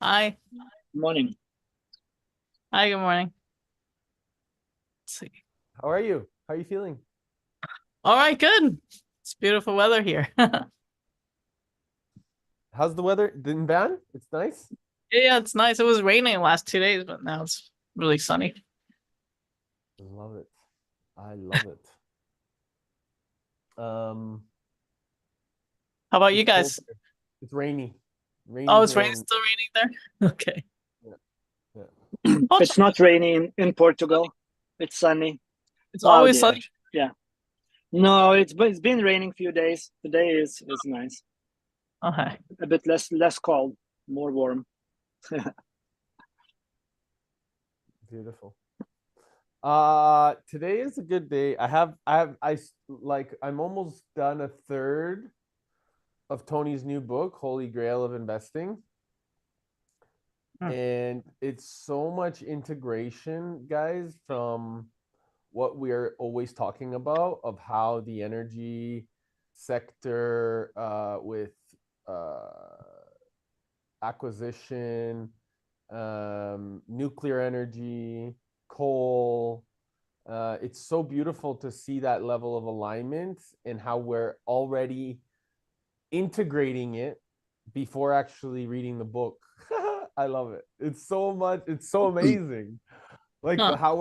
Hi. Morning. Hi, good morning. Let's see. How are you? How are you feeling? All right, good. It's beautiful weather here. How's the weather in Van? It's nice. Yeah, it's nice. It was raining the last 2 days, but now it's really sunny. I love it. I love it. Um, How about you it's cold guys? here. It's rainy. Oh, Rainy it's here raining, and still raining there? Okay. yeah, yeah. Oh, It's not raining in sunny. Portugal. It's sunny, It's always cloudy sunny. actually. Yeah. No, it's been raining few days. Today is nice. Okay. A bit less cold, more warm. Beautiful. Today is a good day. I'm almost done a third of Tony's new book, Holy Grail of Investing. Hmm. And it's so much integration, guys, from what we're always talking about of how the energy sector with uh, acquisition, nuclear energy, coal. It's so beautiful to see that level of alignment and how we're already integrating it before actually reading the book. I love it. It's so much. It's so amazing. Like Huh. how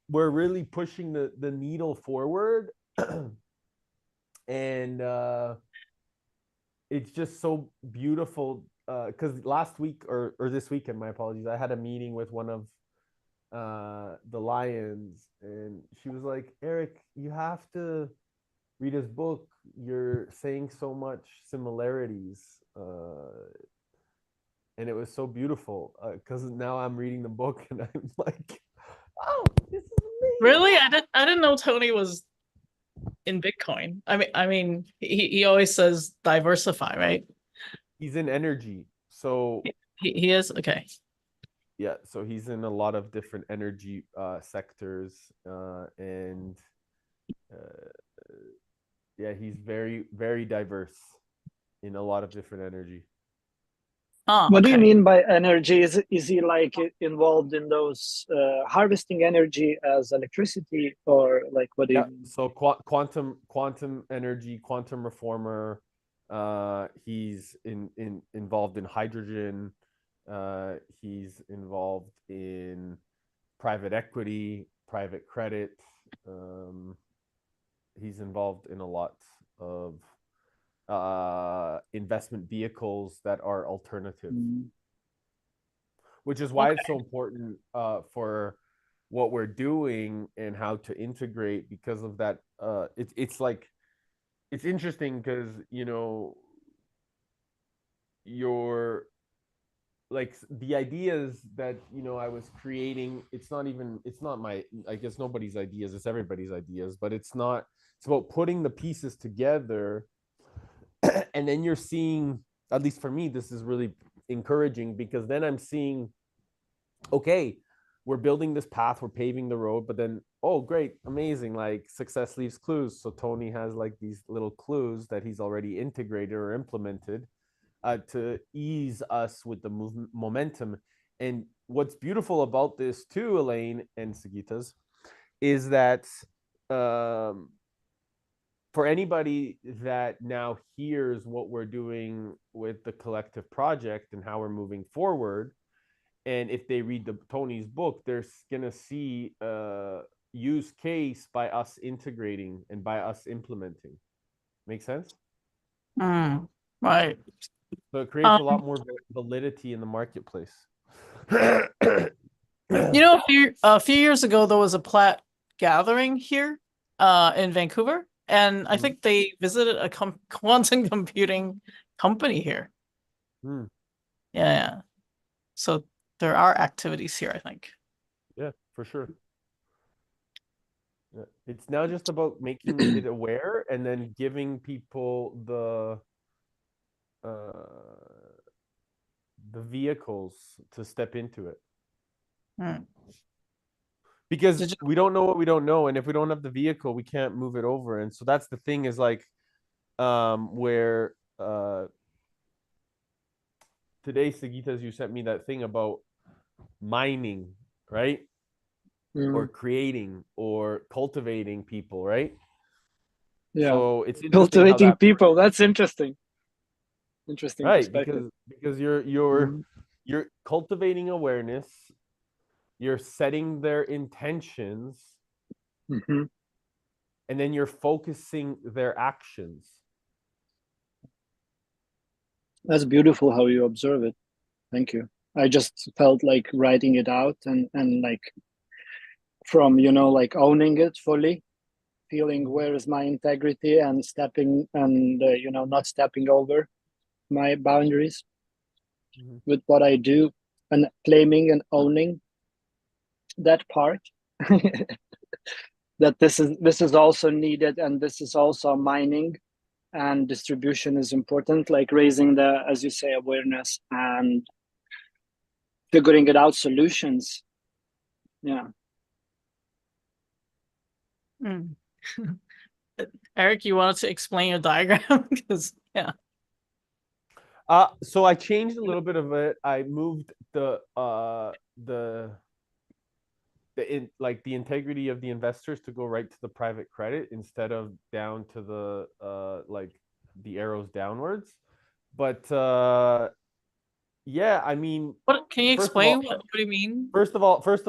we're really pushing the needle forward, and it's just so beautiful. Because last week or this weekend, my apologies, I had a meeting with one of the Lions, and she was like, "Eric, you have to read his book. You're saying so much similarities." And it was so beautiful because now I'm reading the book and I'm like, oh, this is amazing. Really? I didn't know Tony was in Bitcoin. I mean, he always says diversify, right? He's in energy. So He is okay. yeah, so he's in a lot of different energy sectors and uh, yeah, he's very, very diverse in a lot of different energy. Oh, What do you okay. mean by energy? Is he like involved in those harvesting energy as electricity, or like what do you Yeah, mean? so quantum energy, quantum reformer. He's involved in hydrogen. He's involved in private equity, private credit. Um, he's involved in a lot of investment vehicles that are alternative, Mm. which is why it's Okay. so important for what we're doing and how to integrate because of that. It's like it's interesting because your like the ideas that I was creating. It's not my, I guess, nobody's ideas. It's everybody's ideas, but it's about putting the pieces together. And then you're seeing, at least for me, this is really encouraging because then I'm seeing, okay, we're building this path, we're paving the road, but then, oh, great, amazing, like success leaves clues. So Tony has like these little clues that he's already integrated or implemented to ease us with the momentum. And what's beautiful about this too, Elaine and Sagitas, is that um, for anybody that now hears what we're doing with the collective project and how we're moving forward, and if they read Tony's book, they're gonna see a use case by us integrating and by us implementing. Make sense? Mm, right. So it creates Um, a lot more validity in the marketplace. a few years ago there was a Platt gathering here in Vancouver, and I think they visited a quantum computing company here. Mm, Yeah, yeah. So there are activities here, I think. yeah, for sure. Yeah. It's now just about making it aware and then giving people uh, the vehicles to step into it. Hmm. Because Did you we don't know what we don't know, and if we don't have the vehicle, we can't move it over. And so that's the thing, is like where today, Sagitas, you sent me that thing about mining, right? Or creating or cultivating people, right? Yeah. So it's interesting how Cultivating that people. That's interesting. Interesting right, perspective. because you're cultivating awareness, you're setting their intentions, Mm-hmm. and then you're focusing their actions. That's beautiful how you observe it. Thank you. I just felt like writing it out and like from, like owning it fully, feeling where is my integrity and stepping and, not stepping over my boundaries with what I do and claiming and owning that part. That this is also needed and this is also mining and distribution is important, like raising the, as you say, awareness and figuring it out solutions. Yeah. Mm. Eric, you wanted to explain your diagram? Because yeah. So I changed a little bit of it. I moved the like the integrity of the investors to go right to the private credit instead of down to the like the arrows downwards. But yeah, I mean, What can you first of all, explain? What do you mean? first of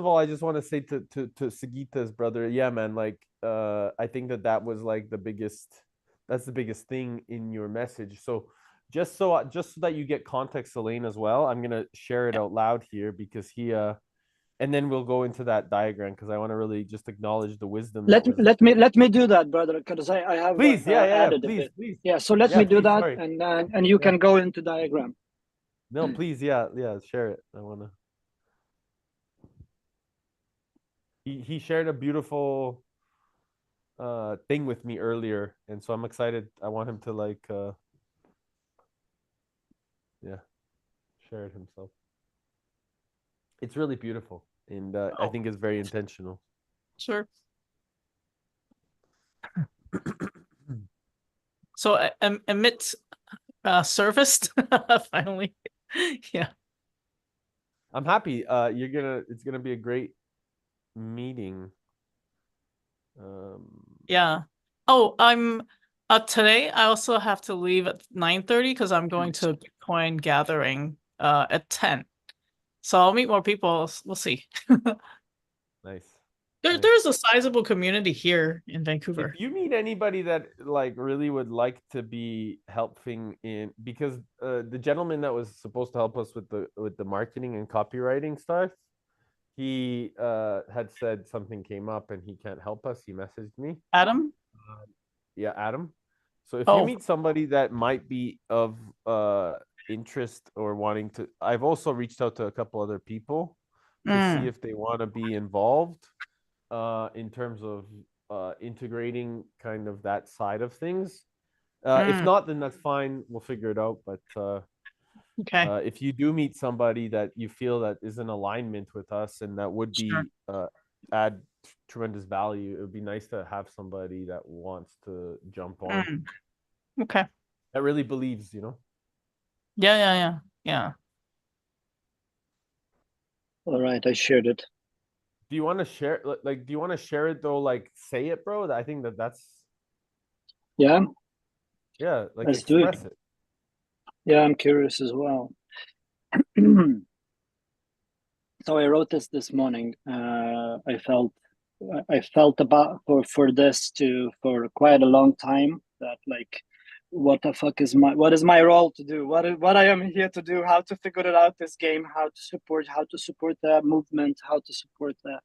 all, I just want to say to Sagita's brother, yeah, man, like I think that was like that's the biggest thing in your message. So just so that you get context, Elaine, as well, I'm gonna share it out loud here because he and then we'll go into that diagram because I want to really just acknowledge the wisdom that was. Let me do that, brother, because I have Please, yeah, added a please, bit. please. Yeah, so let Yeah, me do please, that, sorry. and you can go into diagram. No, please, yeah, share it. I wanna. He shared a beautiful thing with me earlier, and so I'm excited. I want him to like yeah, share it himself. It's really beautiful, and I think it's very intentional. Sure. So emit serviced finally. Yeah. I'm happy. It's gonna be a great meeting. Yeah. Oh, I'm today I also have to leave at 9:30 because I'm going to a Bitcoin gathering at 10. So I'll meet more people. We'll see. Nice. There's a sizable community here in Vancouver. If you meet anybody that like really would like to be helping in, because the gentleman that was supposed to help us with the marketing and copywriting stuff, he had said something came up and he can't help us. He messaged me. Adam? Yeah, Adam. So if you Oh, meet somebody that might be of interest or wanting to, I've also reached out to a couple other people to see if they want to be involved in terms of integrating kind of that side of things. If not, then that's fine. We'll figure it out. But okay. if you do meet somebody that you feel that is in alignment with us and that would Sure. be add tremendous value, it would be nice to have somebody that wants to jump on. Okay. That really believes, you know. Yeah. All right, I shared it. Do you want to share like do you want to share it though, like say it, bro? I think that's Yeah, like let's do express it. it. Yeah, I'm curious as well. So I wrote this morning. I felt about for this for quite a long time that like what the fuck is what is my role to do? What I am here to do? How to figure it out this game? How to support the movement? How to support the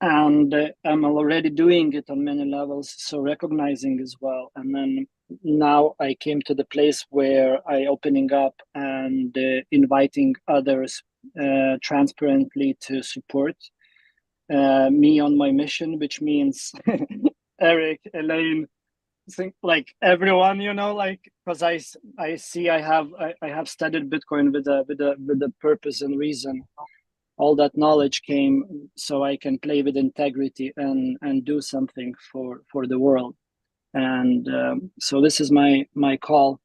and I'm already doing it on many levels, so recognizing as well. And then now I came to the place where I opening up and inviting others transparently to support me on my mission, which means Eric, Elaine, think like everyone, like because I see I have studied Bitcoin with a purpose and reason. All that knowledge came so I can play with integrity and do something for the world. And so this is my call.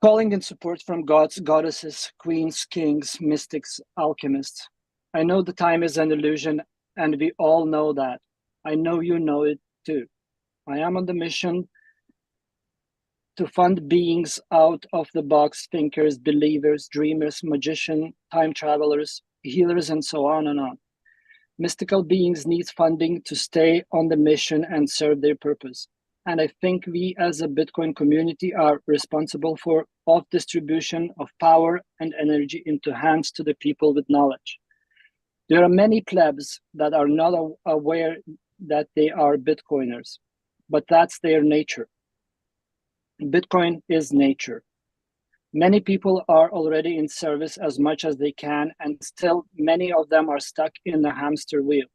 calling in support from gods, goddesses, queens, kings, mystics, alchemists. I know the time is an illusion, and we all know that. I know you know it too. I am on the mission to fund beings out of the box thinkers, believers, dreamers, magicians, time travelers, healers, and so on and on. Mystical beings need funding to stay on the mission and serve their purpose. And I think we as a Bitcoin community are responsible for off distribution of power and energy into hands to the people with knowledge. There are many plebs that are not aware that they are Bitcoiners, but that's their nature. Bitcoin is nature. Many people are already in service as much as they can, and still many of them are stuck in the hamster wheel.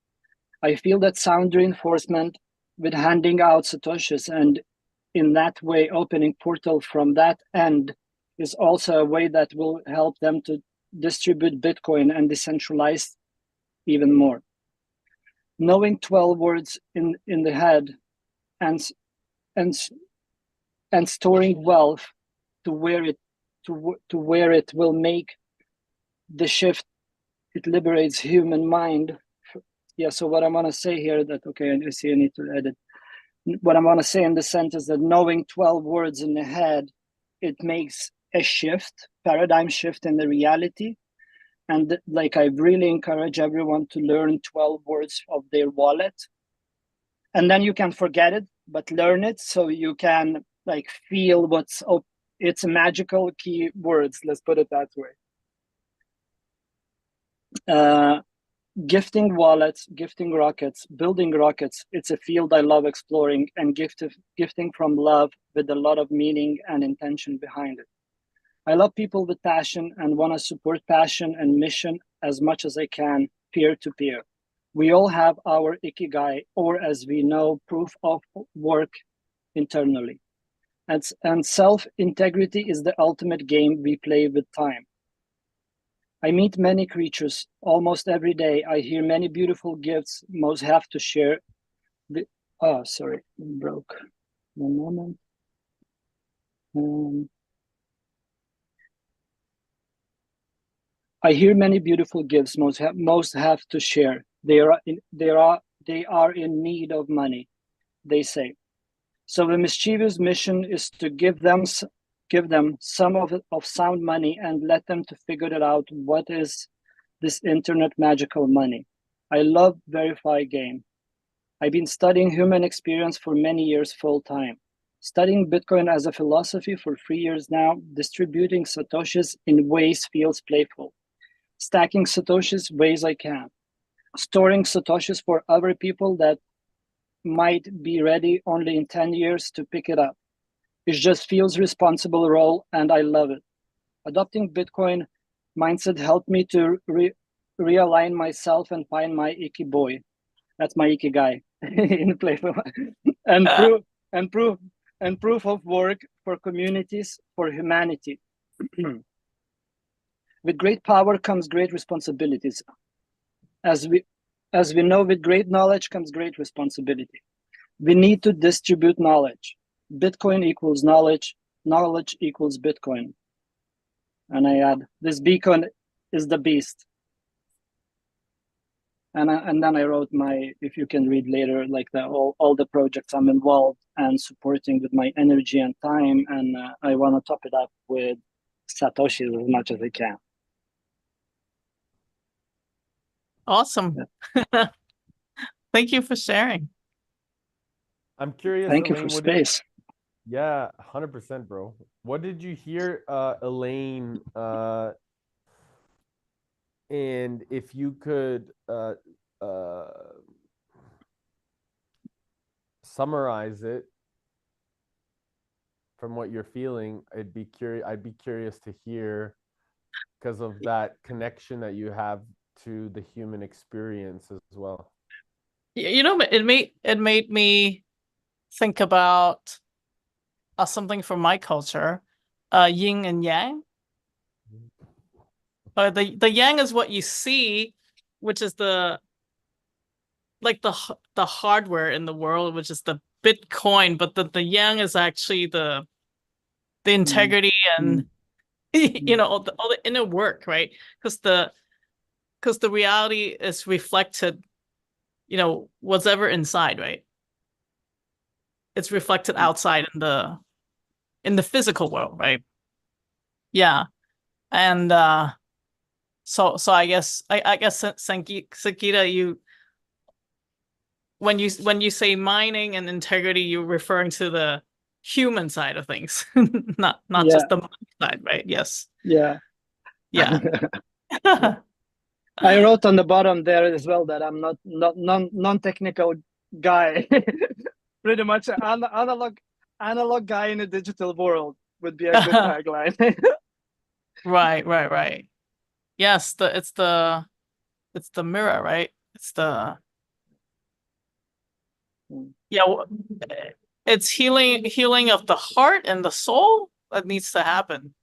I feel that sound reinforcement with handing out Satoshis and in that way opening portal from that end is also a way that will help them to distribute Bitcoin and decentralize even more. Knowing 12 words in the head and storing wealth to where it will make the shift. It liberates human mind. Yeah, so what I want to say here that, okay, I see I need to edit. What I want to say in the sentence that knowing 12 words in the head, it makes a shift, paradigm shift in the reality. And like, I really encourage everyone to learn 12 words of their wallet. And then you can forget it, but learn it so you can like feel what's up. It's magical key words, let's put it that way. Gifting wallets, gifting rockets, building rockets, it's a field I love exploring, and gifting from love with a lot of meaning and intention behind it. I love people with passion and want to support passion and mission as much as I can, peer to peer. We all have our ikigai, or as we know, proof of work internally. And self-integrity is the ultimate game we play with time. I meet many creatures almost every day. I hear many beautiful gifts most have to share. Oh, sorry, broke. One moment. I hear many beautiful gifts most have to share. They are in need of money, they say. So the mischievous mission is to give them some of sound money and let them to figure it out. What is this internet magical money? I love Verify game. I've been studying human experience for many years full time. Studying Bitcoin as a philosophy for 3 years now, distributing Satoshis in ways feels playful. Stacking Satoshis ways I can. Storing Satoshis for other people that might be ready only in 10 years to pick it up. It just feels responsible role, and I love it. Adopting Bitcoin mindset helped me to realign myself and find my Iki boy. That's my Ikigai in playful and proof of work for communities, for humanity. With great power comes great responsibilities. As we know, with great knowledge comes great responsibility. We need to distribute knowledge. Bitcoin equals knowledge. Knowledge equals Bitcoin. And I add, this beacon is the beast. And then I wrote if you can read later, like all the projects I'm involved and supporting with my energy and time. And I want to top it up with Satoshi as much as I can. Awesome. Yeah. Thank you for sharing. I'm curious. Thank Elaine, you for space. Yeah, 100%, bro. What did you hear, Elaine? And if you could summarize it from what you're feeling, I'd be curious to hear, because of that connection that you have to the human experience as well. You know, it made me think about something from my culture, yin and yang. The yang is what you see, which is the hardware in the world, which is the Bitcoin, but the yang is actually the the integrity and Mm. all the inner work, right? Because the reality is reflected, whatever inside, right? It's reflected outside in the physical world, right? Yeah. And so I guess Sankita, when you say mining and integrity, you're referring to the human side of things, not Yeah, just the money side, right? Yes. yeah. Yeah. I wrote on the bottom there as well that I'm not non-technical guy. Pretty much analog guy in a digital world would be a good tagline. Right. Yes, it's the mirror, right? Yeah, it's healing of the heart and the soul that needs to happen.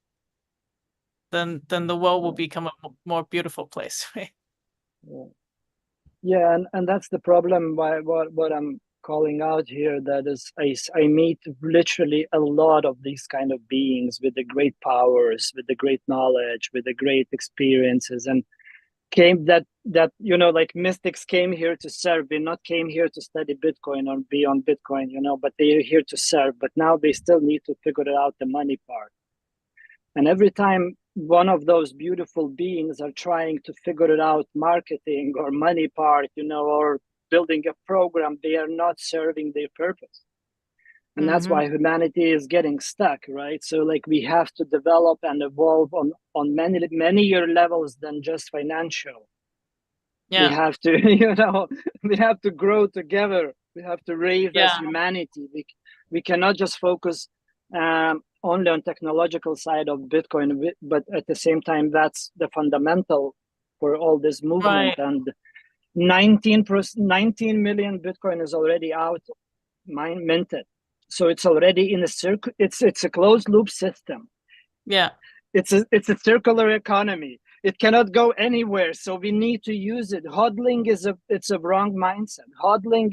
Then the world will become a more beautiful place, right? Yeah, and that's the problem. Why what I'm calling out here, that is, I meet literally a lot of these kind of beings with the great powers, with the great knowledge, with the great experiences, and came that like mystics came here to serve. They not came here to study Bitcoin or be on Bitcoin, but they're here to serve. But now they still need to figure out the money part. And every time one of those beautiful beings are trying to figure it out, marketing or money part, or building a program, they are not serving their purpose. And that's why humanity is getting stuck, right? So like we have to develop and evolve on many levels than just financial. We Yeah. have to, we have to grow together. We have to raise as humanity. We cannot just focus only on technological side of Bitcoin, but at the same time, that's the fundamental for all this movement. Right. And 19 million Bitcoin is already out, minted. So it's already in a circle. It's a closed loop system. Yeah. It's a circular economy. It cannot go anywhere. So we need to use it. Hodling it's a wrong mindset. Hodling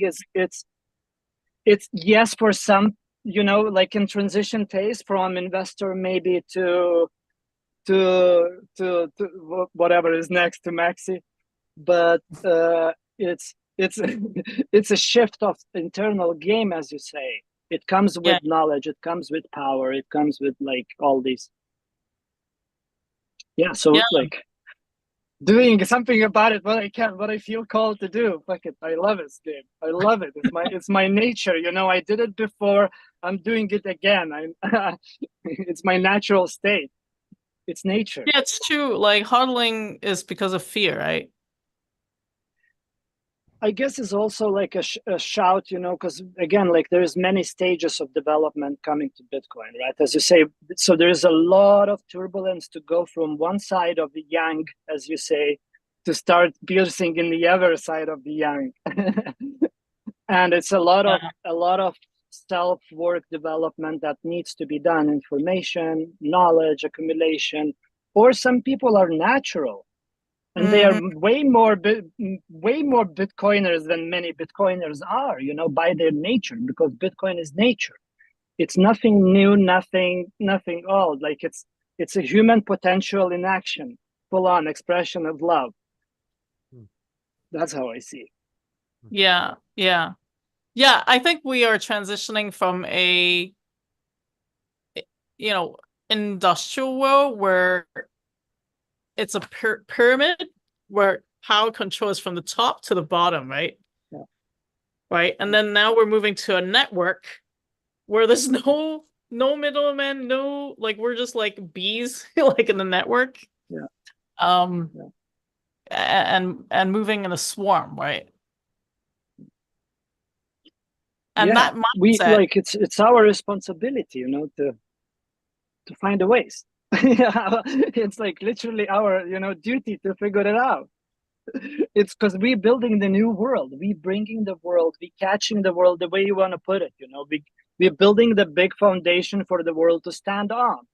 it's yes for some, like in transition phase from investor maybe to whatever is next to Maxi, but it's it's a shift of internal game, as you say. It comes with knowledge. It comes with power. It comes with like all these. Yeah. So like doing something about it, what I can, what I feel called to do. Fuck it. I love it, Steve. I love it. It's my nature. I did it before. I'm doing it again. It's my natural state. It's nature. Yeah, it's true. Like hodling is because of fear, right? I guess it's also like a shout, because again, like there's many stages of development coming to Bitcoin, right? As you say, so there's a lot of turbulence to go from one side of the yang, as you say, to start piercing in the other side of the yang. And it's a lot of self-work development that needs to be done, information, knowledge accumulation, or some people are natural. And they are way more Bitcoiners than many Bitcoiners are, by their nature, because Bitcoin is nature. It's nothing new, nothing old. Like it's a human potential in action, full on expression of love. That's how I see it. Yeah. I think we are transitioning from a industrial world where it's a pyramid where power control is from the top to the bottom, right? Yeah. Right. And then now we're moving to a network where there's no middleman, we're just like bees, like in the network. Yeah. And moving in a swarm, right? And that mindset, we like it's our responsibility, to find a ways. It's like literally our duty to figure it out. It's because we're building the new world, we bringing the world, we catching the world, the way you want to put it, we're building the big foundation for the world to stand on.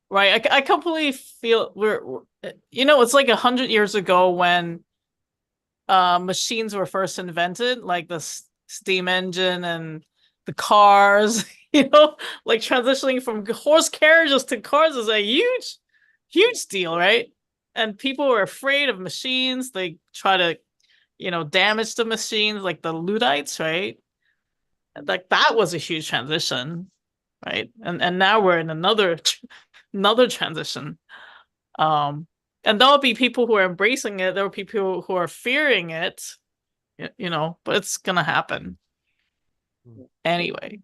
Right. I completely feel we're it's like 100 years ago when machines were first invented, like the steam engine and the cars, you know, like transitioning from horse carriages to cars is a huge deal, right? And people are afraid of machines. They try to, you know, damage the machines, like the Luddites, right? Like that was a huge transition, right? And now we're in another transition. And there'll be people who are embracing it. There will be people who are fearing it, you know, but it's gonna happen anyway.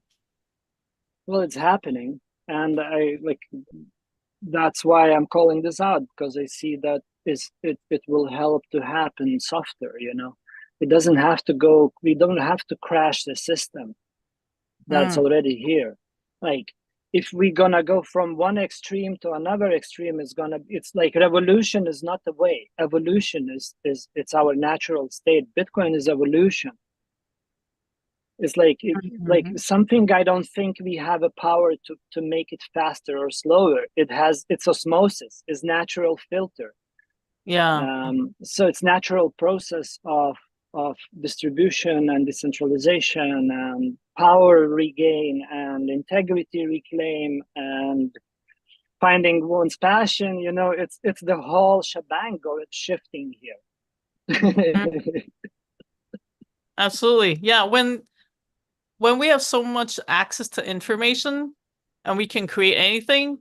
Well, it's happening, and I like that's why I'm calling this out, because I see that it will help to happen softer, you know. It doesn't have to go, we don't have to crash the system that's already here. Like if we're gonna go from one extreme to another extreme, it's like revolution is not the way. Evolution is it's our natural state. Bitcoin is evolution. It's like like something I don't think we have a power to make it faster or slower. It's osmosis, it's natural filter. Yeah. So it's natural process of distribution and decentralization and power regain and integrity reclaim and finding one's passion. You know, it's the whole shebang going shifting here. Absolutely. Yeah, when we have so much access to information and we can create anything,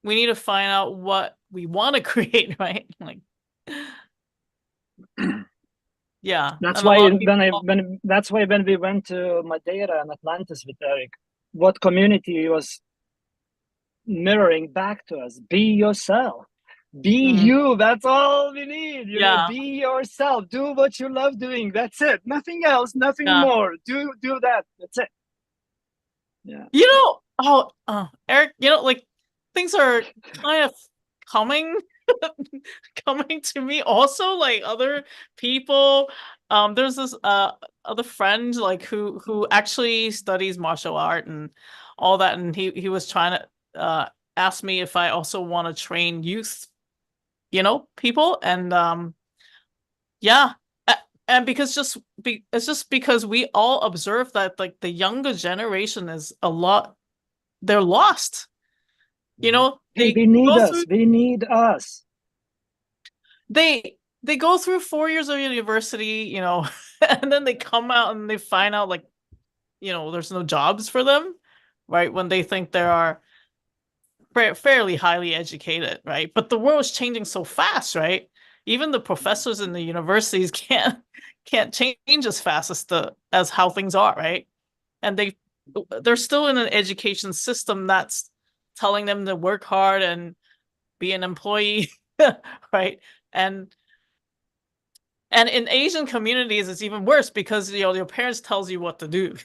we need to find out what we want to create, right? Like, yeah. That's And a why lot of people, that's why when we went to Madeira and Atlantis with Eric, what community was mirroring back to us: be yourself, be you. That's all we need, you know. yeah, Be yourself, do what you love doing. That's it, nothing else, nothing yeah. more. Do that, that's it. Yeah. You know, Eric, you know, like things are kind of coming coming to me also, like other people. There's this other friend like who actually studies martial art and all that, and he was trying to ask me if I also want to train youth, you know, people. And yeah. And because it's just because we all observe that like the younger generation is a lot, they're lost. You know, Hey, they they need go us, through they need us. they go through 4 years of university, you know, and then they come out and they find out like, you know, there's no jobs for them, right? When they think they are fairly highly educated, right? But the world is changing so fast, right? Even the professors in the universities can't change as fast as how things are, right? And they're still in an education system that's telling them to work hard and be an employee, right? And in Asian communities, it's even worse because, you know, your parents tells you what to do,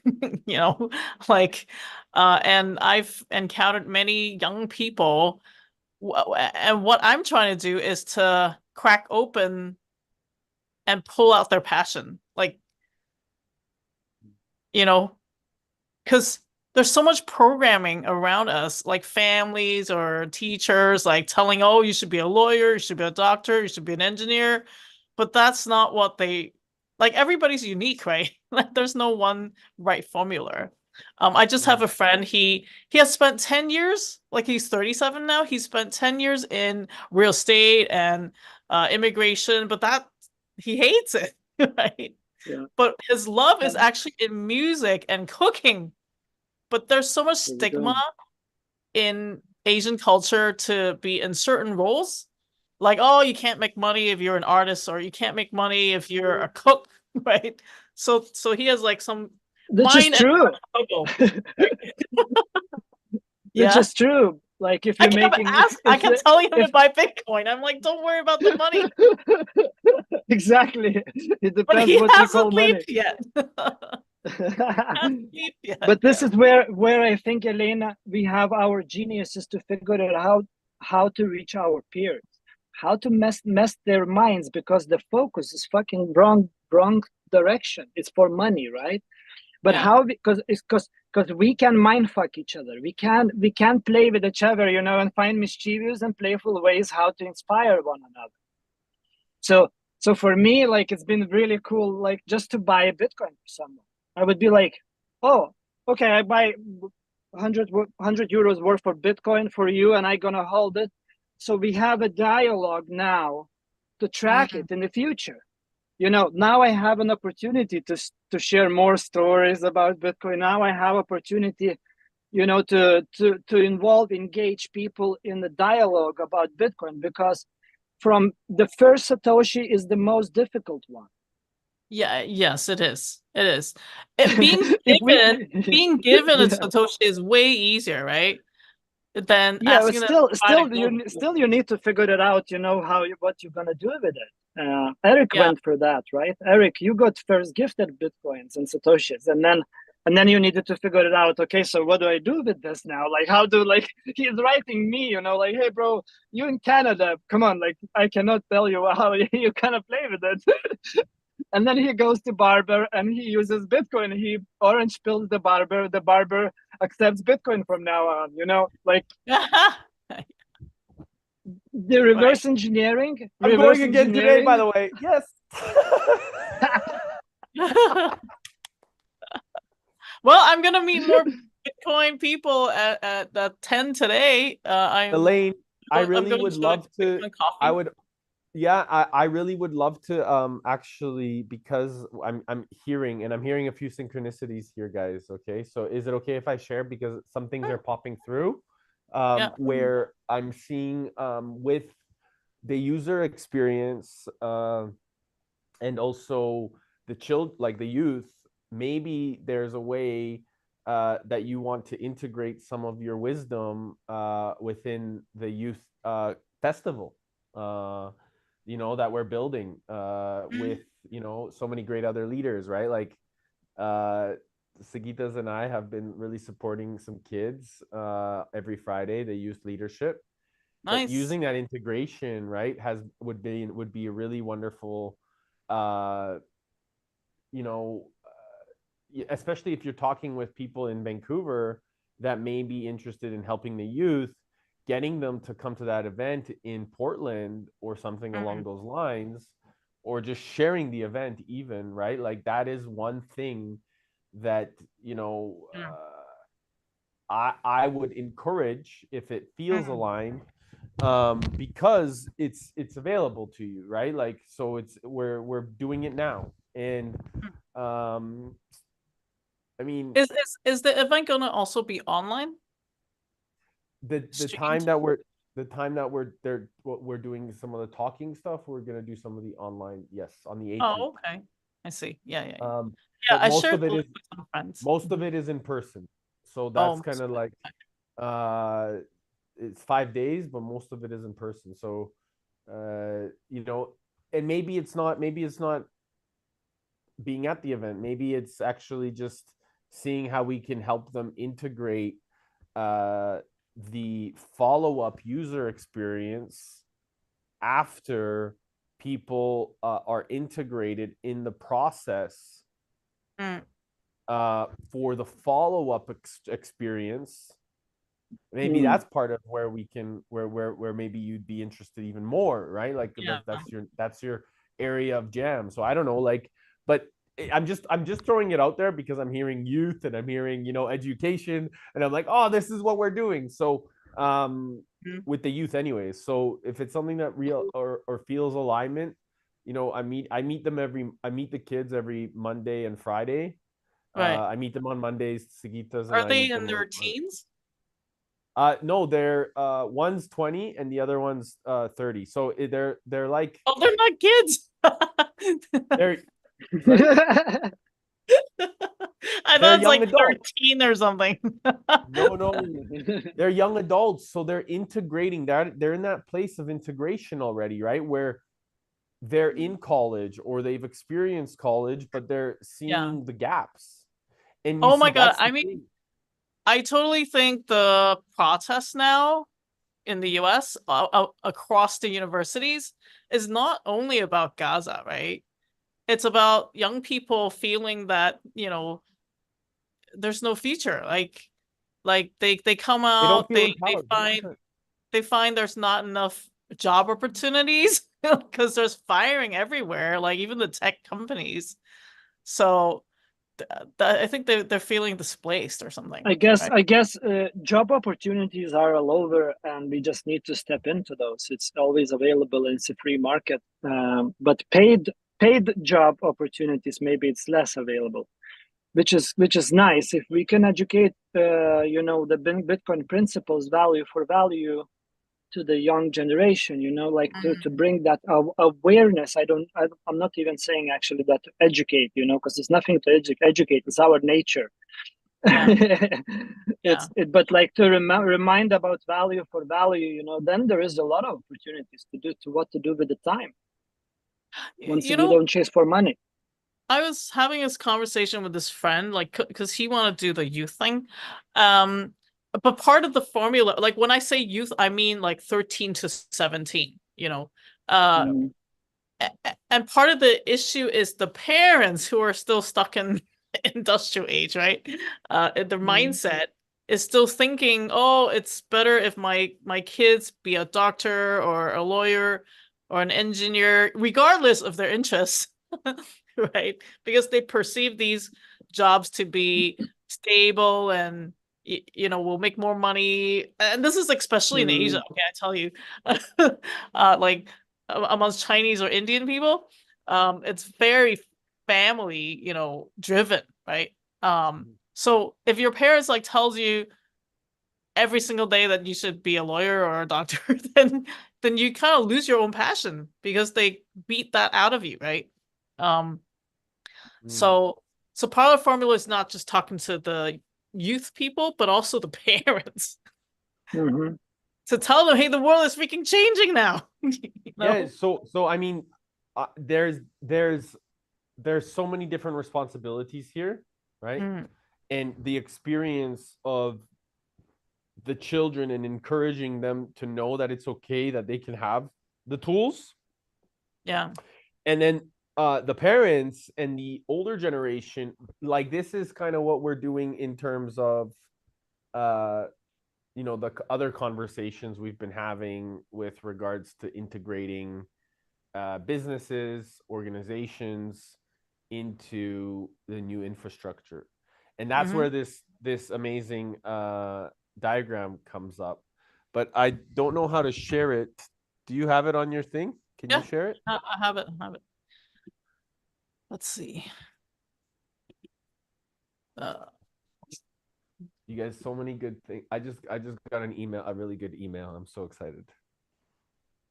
you know, like, and I've encountered many young people, and what I'm trying to do is to crack open and pull out their passion, like, you know, because there's so much programming around us, like families or teachers, like telling, oh, you should be a lawyer, you should be a doctor, you should be an engineer. But that's not what they like. Everybody's unique, right? Like there's no one right formula. I just have a friend, he has spent 10 years, like he's 37 now. He spent 10 years in real estate and immigration, but that he hates it, right? Yeah. But his love is actually in music and cooking. But there's so much stigma in Asian culture to be in certain roles. Like, oh, you can't make money if you're an artist, or you can't make money if you're a cook, right? So he has like some That's just true. Yeah. That's just true. Like if you're making I can tell you to buy Bitcoin. I'm like, don't worry about the money. Exactly. It But depends he what you hasn't call money. leaped yet. But this is where I think, Elena, we have our geniuses to figure out how to reach our peers, how to mess their minds, because the focus is fucking wrong direction. It's for money, right? But Yeah. how? Because we can mind fuck each other. We can play with each other, you know, and find mischievous and playful ways how to inspire one another. So for me, like, it's been really cool, like, just to buy a Bitcoin for someone. I would be like, oh, okay, I buy 100 euros worth of Bitcoin for you, and I'm gonna hold it. So we have a dialogue now to track Mm, it in the future. Now I have an opportunity to share more stories about Bitcoin. Now I have opportunity, to involve, engage people in the dialogue about Bitcoin, because from the first Satoshi is the most difficult one. yeah, yes, it is. It is. Being If we, given a yeah, Satoshi is way easier, right? Than yeah, but asking them to provide a global. still you need to figure it out. What you're gonna do with it. Eric Yeah. went through that, right? Eric, you got first gifted Bitcoins and Satoshis, and then you needed to figure it out. Okay, so what do I do with this now? Like, how do, like, he's writing me, like, hey, bro, you in Canada, come on, like, I cannot tell you how you kind of play with it. And then he goes to barber and he uses Bitcoin. He orange pills the barber. The barber accepts Bitcoin from now on. Like, the Right. reverse engineering, I'm going reverse again today, by engineering. the way. Yes. Well, I'm gonna meet more Bitcoin people at 10 today. Elaine, I I'm really going would to a love to. Bitcoin I coffee. would, yeah, I really would love to actually, because I'm hearing a few synchronicities here, guys. Okay. So is it okay if I share, because some things are Sure. popping through Yeah. where I'm seeing with the user experience and also like the youth, maybe there's a way that you want to integrate some of your wisdom within the youth festival that we're building with so many great other leaders, right? Like uh Sagitas and I have been really supporting some kids every Friday, the youth leadership, but Nice. using that integration, right, would be a really wonderful uh you know especially if you're talking with people in Vancouver that may be interested in helping the youth, getting them to come to that event in Portland or something along Mm, those lines, or just sharing the event, even, right? Like that is one thing that mm. I would encourage if it feels Mm. aligned, because it's available to you, right? Like, so we're doing it now. And um I mean, Is the event gonna also be online the time streamed? that we're doing some of the talking stuff, we're gonna do some of the online, yes, on the 18th. Oh, okay. I see. Yeah, yeah, yeah. Um, Yeah, but I shared the link with some friends. most of it is in person. So that's Oh, kind of like uh it's 5 days, but most of it is in person. So and maybe it's not being at the event. Maybe it's actually just seeing how we can help them integrate uh, the follow-up user experience after people are integrated in the process mm, for the follow-up experience. Maybe Mm. that's part of where we can where maybe you'd be interested even more, right? Like yeah. that's your area of jam. So I don't know, like, but I'm just throwing it out there because I'm hearing youth and I'm hearing education, and I'm like, oh, this is what we're doing. So Mm, with the youth anyways. So if it's something that real or feels alignment, I meet the kids every Monday and Friday. right. I meet them on Mondays, Sagitas, and Are I they meet in them their on teens? no, they're one's 20 and the other one's 30. So they're like Oh, they're not kids. they're right. I They're thought it's young like adults. 13 or something. No, they're young adults. So they're integrating that. They're in that place of integration already, right? Where they're in college or they've experienced college, but they're Yeah. seeing the gaps. And you Oh see, my God. that's I the mean, thing. I totally think the protests now in the US across the universities is not only about Gaza, right? It's about young people feeling that, there's no future. Like they come They don't out, feel they empowered. find 100%. there's not enough job opportunities because there's firing everywhere, like even the tech companies. So I think they're feeling displaced or something. I guess right? I guess job opportunities are all over, and we just need to step into those. It's always available. It's a free market, but paid job opportunities, maybe it's less available, which is nice. If we can educate, the Bitcoin principles, value for value, to the young generation, like to bring that awareness. I'm not even saying actually that to educate, because there's nothing to educate. It's our nature. Yeah. Yeah. But like to remind about value for value, then there is a lot of opportunities to what to do with the time once You we know, don't chase for money. I was having this conversation with this friend, like, because he wanted to do the youth thing. But part of the formula, like when I say youth, I mean like 13 to 17, Mhm. And part of the issue is the parents who are still stuck in industrial age, right? Their mindset is still thinking, oh, it's better if my kids be a doctor or a lawyer or an engineer, regardless of their interests, right? Because they perceive these jobs to be stable and will make more money. And this is especially in Asia, okay, I tell you. Like amongst Chinese or Indian people, it's very family, driven, right? So if your parents like tells you every single day that you should be a lawyer or a doctor, then you kind of lose your own passion because they beat that out of you, right? Um, so part of the formula is not just talking to the youth people, but also the parents to tell them, hey, the world is freaking changing now. Yeah. So I mean, there's so many different responsibilities here, right? And the experience of the children and encouraging them to know that it's okay, that they can have the tools. Yeah. And then the parents and the older generation, like this is kind of what we're doing in terms of the other conversations we've been having with regards to integrating businesses, organizations into the new infrastructure. And that's where this amazing diagram comes up. But I don't know how to share it. Do you have it on your thing? Can you share it? I have it. Let's see. You guys, so many good things. I just got an email, a really good email. I'm so excited.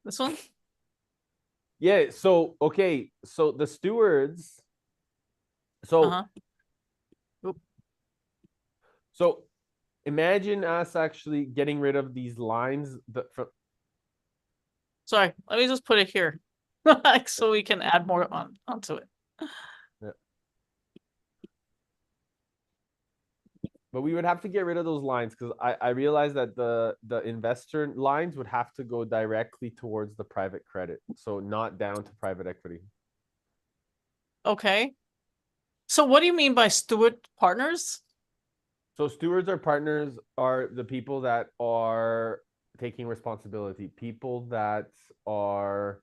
This one? Yeah. So okay. So the stewards. So so imagine us actually getting rid of these lines Sorry, let me just put it here, so we can add more onto it. Yeah. But we would have to get rid of those lines because I realized that the investor lines would have to go directly towards the private credit, so not down to private equity. Okay. So what do you mean by steward partners? So stewards or partners are the people that are taking responsibility, people that are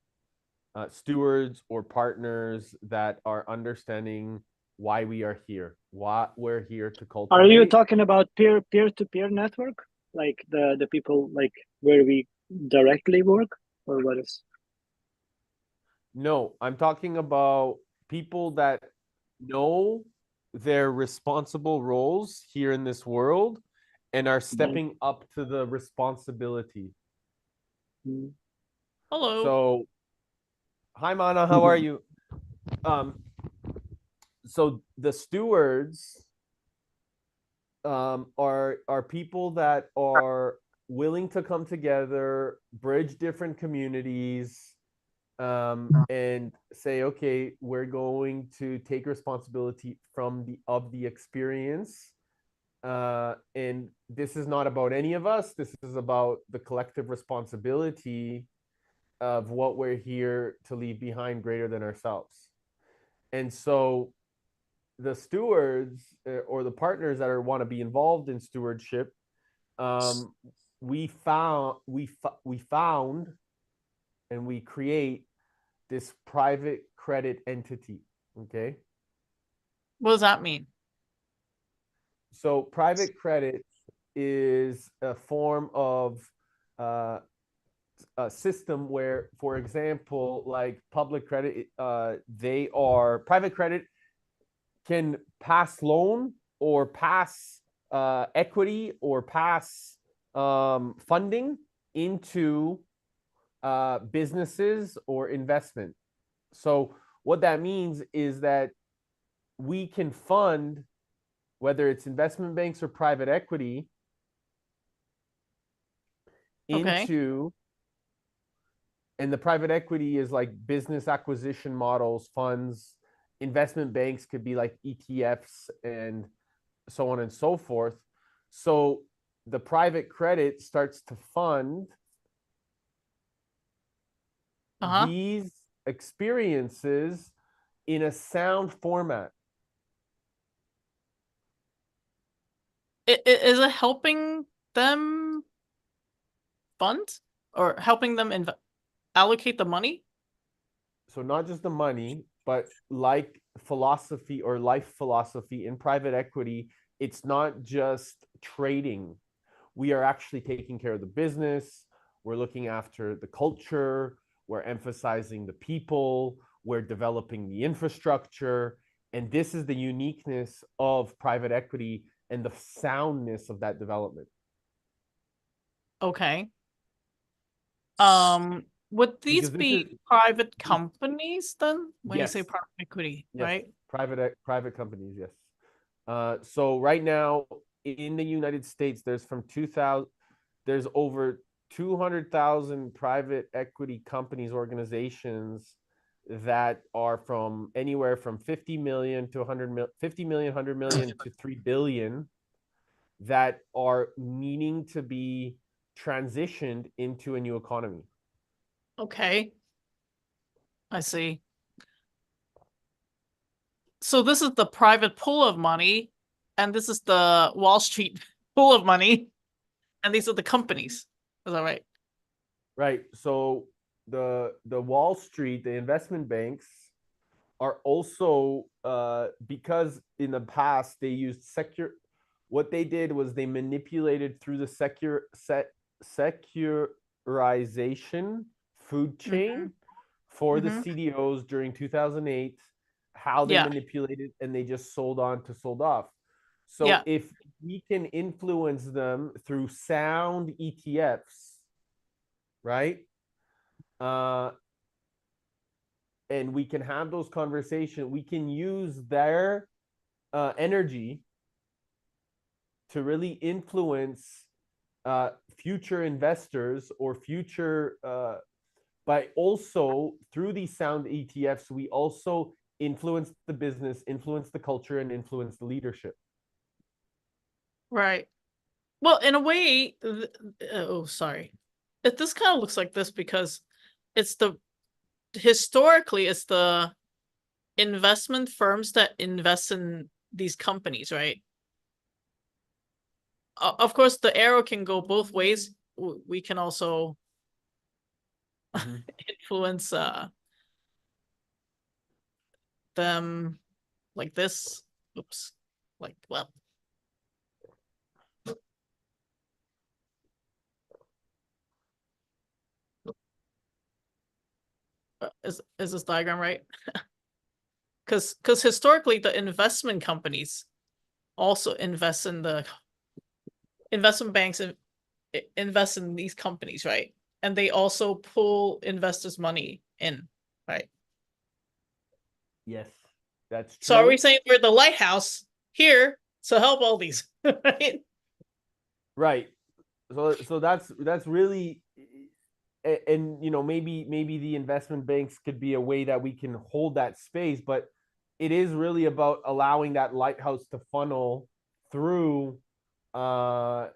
stewards or partners that are understanding why we are here, what we're here to cultivate. Are you talking about peer-to-peer network, like the people like where we directly work, or what is? No, I'm talking about people that know their responsible roles here in this world and are stepping up to the responsibility. Hello. So, hi Mana, how are you? So the stewards are people that are willing to come together, bridge different communities, and say, okay, we're going to take responsibility of the experience, and this is not about any of us. This is about the collective responsibility of what we're here to leave behind, greater than ourselves. And so the stewards or the partners that want to be involved in stewardship, we found and we create this private credit entity. Okay. What does that mean? So private credit is a form of a system where, for example, like public credit, private credit can pass loan or pass equity or pass funding into businesses or investment. So what that means is that we can fund, whether it's investment banks or private equity, into, and the private equity is like business acquisition models, funds. Investment banks could be like ETFs and so on and so forth. So the private credit starts to fund these experiences in a sound format. Is it helping them fund or helping them allocate the money? So not just the money, but like philosophy or life philosophy in private equity, it's not just trading. We are actually taking care of the business. We're looking after the culture. We're emphasizing the people. We're developing the infrastructure. And this is the uniqueness of private equity and the soundness of that development. Okay. Would these be private companies then? When you say private equity, right? Private companies, yes. So right now in the United States, there's over 200,000 private equity companies, organizations that are from anywhere from 50 million to 100 million, 50 million, 100 million to 3 billion, that are needing to be transitioned into a new economy. Okay. I see. So this is the private pool of money, and this is the Wall Street pool of money, and these are the companies. Is that right? Right. So the Wall Street, the investment banks are also because in the past they used what they did was they manipulated through the securitization food chain for the CDOs during 2008, how they manipulated, and they just sold off. So if we can influence them through sound ETFs, right? And we can have those conversations. We can use their energy to really influence future investors or future, but also through these sound ETFs, we also influence the business, influence the culture, and influence the leadership. Right. Well, in a way, sorry. This kind of looks like this because historically, it's the investment firms that invest in these companies, right? Of course, the arrow can go both ways. We can also influence them like this. Oops. Like, well. Is this diagram right? Because historically, the investment companies also invest in the investment banks and invest in these companies, right? And they also pull investors' money in, right? Yes, that's true. So are we saying we're the lighthouse here to help all these, right? Right. So that's really, and you know, maybe the investment banks could be a way that we can hold that space, but it is really about allowing that lighthouse to funnel through so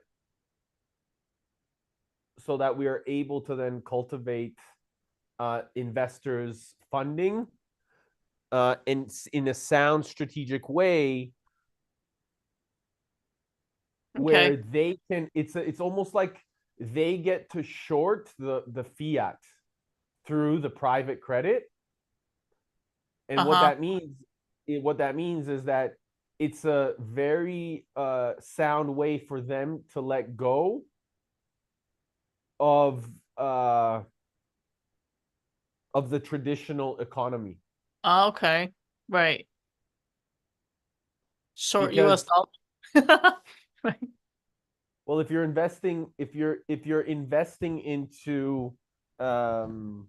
that we are able to then cultivate investors funding in a sound strategic way, where they can, it's almost like they get to short the fiat through the private credit. And what that means is that it's a very sound way for them to let go of the traditional economy. Okay. Right. Short US Because dollar. Right. well, if you're investing into um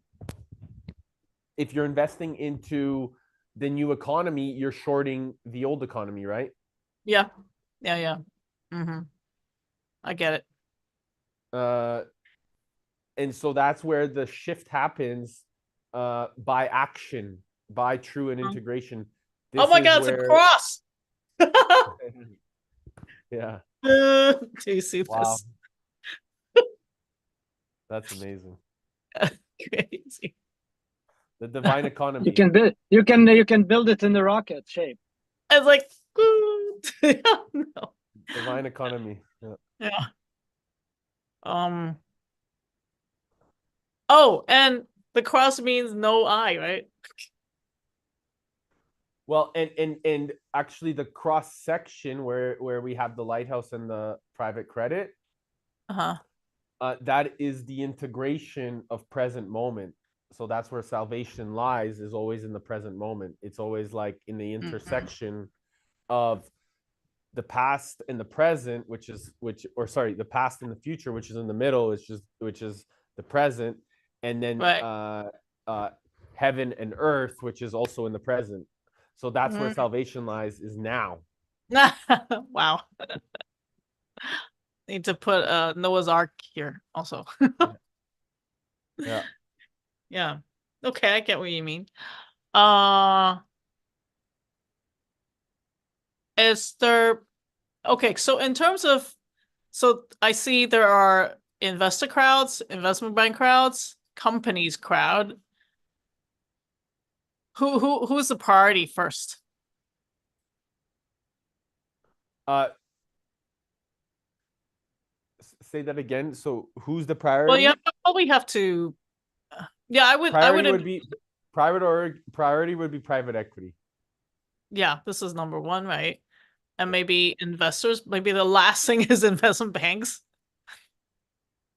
if you're investing into the new economy, you're shorting the old economy, right? Yeah. Yeah, yeah. Mm-hmm. I get it. And so that's where the shift happens by action, by true and Mhm. integration. Oh This my is God, it's a where cross. yeah. Do you see Wow, this? that's amazing. Crazy. The divine You economy. can build it in the rocket shape. It's like, no. Divine economy. Yeah. Yeah. Um. Oh, and the cross means no eye, right? Well, and actually the cross section where we have the lighthouse and the private credit, Uh-huh. that is the integration of present moment. So that's where salvation lies, is always in the present moment. It's always like in the Mhm. intersection of the past and the present, the past and the future, which is in the middle, which is the present, and then Right. heaven and earth, which is also in the present. So that's where Mm. salvation lies, is now. Wow. Need to put Noah's Ark here also. Yeah. Yeah. Okay, I get what you mean. Uh is there okay, so in terms of so I see there are investor crowds, investment bank crowds, companies crowd. Who's the priority first? Uh, say that again. So who's the Well, priority? yeah, probably have to yeah, I would Priority would be priority would be private equity. yeah, this is number one, right? And maybe investors, maybe the last thing is investment banks.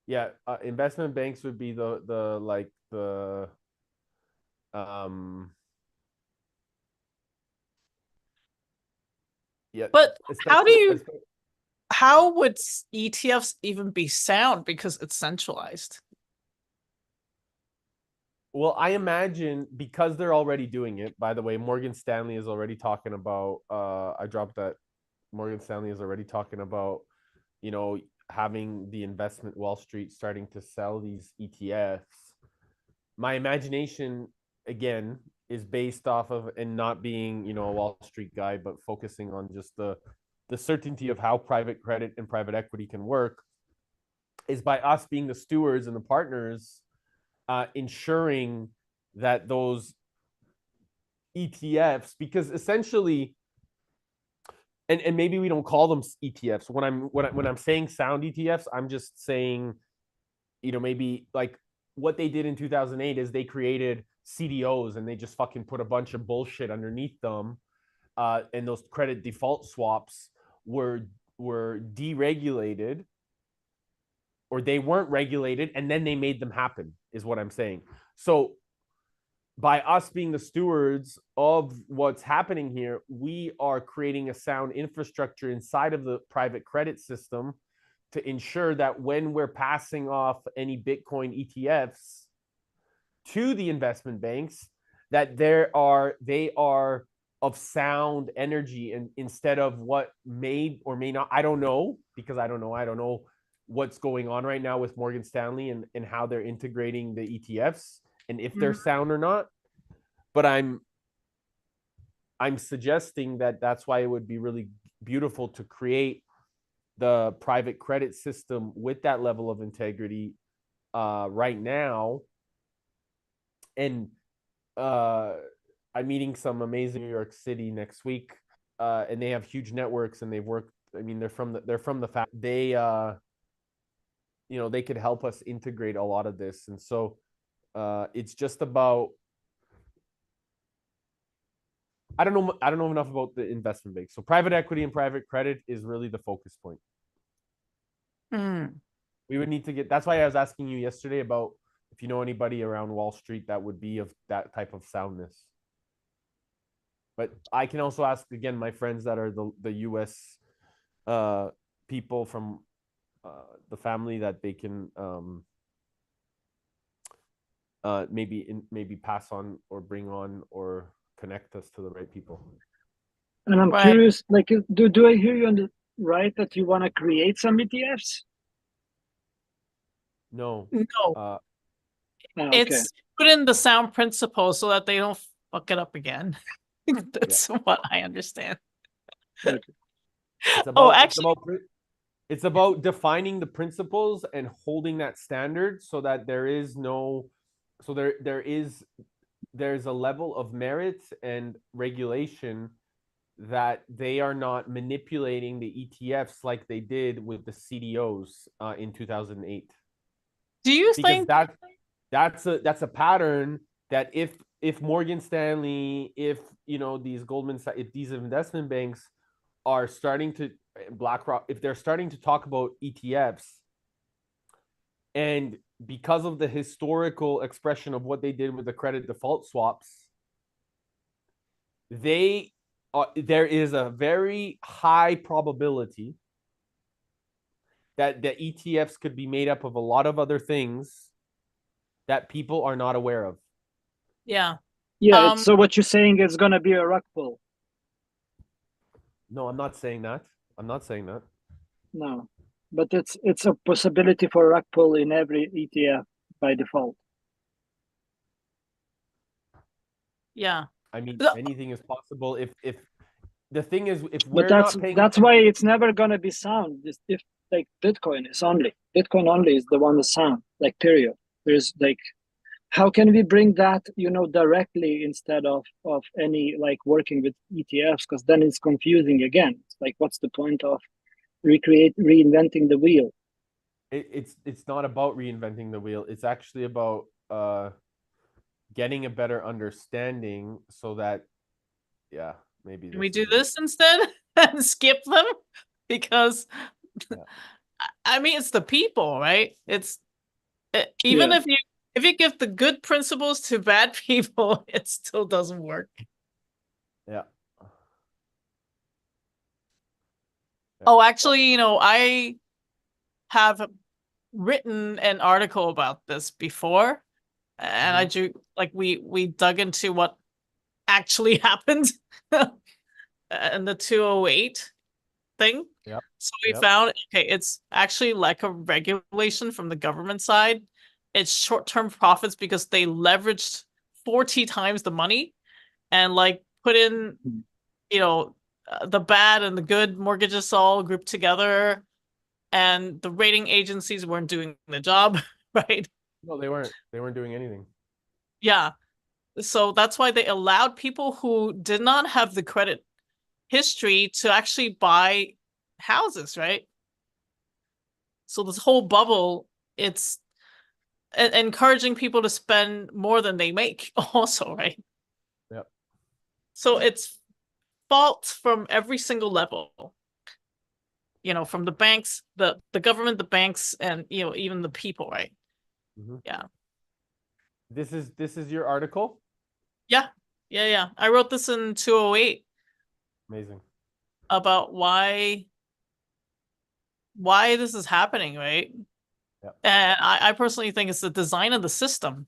Yeah, investment banks would be the like the um yeah, But how do especially you how would ETFs even be sound because it's centralized? well, I imagine because they're already doing it. By the way, Morgan Stanley is already talking about I dropped that. Morgan Stanley is already talking about, you know, having the investment Wall Street starting to sell these ETFs. My imagination again is based off of, and not being, you know, a Wall Street guy, but focusing on just the certainty of how private credit and private equity can work, is by us being the stewards and the partners, ensuring that those ETFs, because essentially, and maybe we don't call them ETFs. When I'm saying sound ETFs, I'm just saying, you know, maybe like what they did in 2008 is they created CDOs and they just fucking put a bunch of bullshit underneath them, and those credit default swaps were deregulated, or they weren't regulated, and then they made them happen, is what I'm saying. So by us being the stewards of what's happening here, we are creating a sound infrastructure inside of the private credit system to ensure that when we're passing off any Bitcoin ETFs to the investment banks, that they are of sound energy, and instead of what may or may not, I don't know, because I don't know what's going on right now with Morgan Stanley and how they're integrating the ETFs and if they're sound or not. But I'm suggesting that that's why it would be really beautiful to create the private credit system with that level of integrity right now. And I'm meeting some amazing New York City next week, and they have huge networks, and they've worked. I mean, they're from the fact they you know, they could help us integrate a lot of this, and so it's just about I don't know. I don't know enough about the investment bank. So private equity and private credit is really the focus point. Mm. We would need to get. That's why I was asking you yesterday about if you know anybody around Wall Street that would be of that type of soundness. But I can also ask again my friends that are the U.S. People from the family that they can maybe pass on or bring on or connect us to the right people. And I'm Right. curious, like, do I hear you on the right that you want to create some ETFs? No. No, Uh, Okay. it's put in the sound principle so that they don't fuck it up again. That's what I understand. Okay. it's Oh, about actually, it's about defining the principles and holding that standard so that there is no so there's a level of merit and regulation that they are not manipulating the ETFs like they did with the CDOs in 2008. do you Because think? that's a pattern that if Morgan Stanley, if these Goldman Sachs, if these investment banks are starting to BlackRock, if they're starting to talk about ETFs, and because of the historical expression of what they did with the credit default swaps, there is a very high probability that the ETFs could be made up of a lot of other things that people are not aware of. Yeah. Yeah. So what you're saying is gonna be a rug pull? No, I'm not saying that. I'm not saying that. No, but it's a possibility for rug pull in every ETF by default. Yeah. I mean, The- anything is possible if the thing is if But we're not paying that's why it's never gonna be sound. If like Bitcoin only is the one that's sound. Like period. There's like, how can we bring that directly instead of any like working with ETFs? Because then it's confusing again. It's like, what's the point of reinventing the wheel? it's not about reinventing the wheel. It's actually about getting a better understanding so that maybe Can we this do is this instead and skip them? Because Yeah. I mean, it's the people, right? Even Yeah. if you give the good principles to bad people, it still doesn't work. Yeah. Oh, actually, I have written an article about this before, and I drew like we dug into what actually happened in the 208 thing. Yep. So we Yep. found, okay, it's actually like a regulation from the government side. It's short-term profits because they leveraged 40 times the money and like put in, the bad and the good mortgages all grouped together, and the rating agencies weren't doing the job, right? No, they weren't. They weren't doing anything. Yeah. So that's why they allowed people who did not have the credit history to actually buy houses, right? So this whole bubble, it's encouraging people to spend more than they make also, right? Yep. So it's fault from every single level. From the banks, the government, the banks, and even the people, right? Mm-hmm. Yeah. This is your article? Yeah. Yeah. I wrote this in 208 Amazing. about why this is happening, right? Yep. And I personally think it's the design of the system.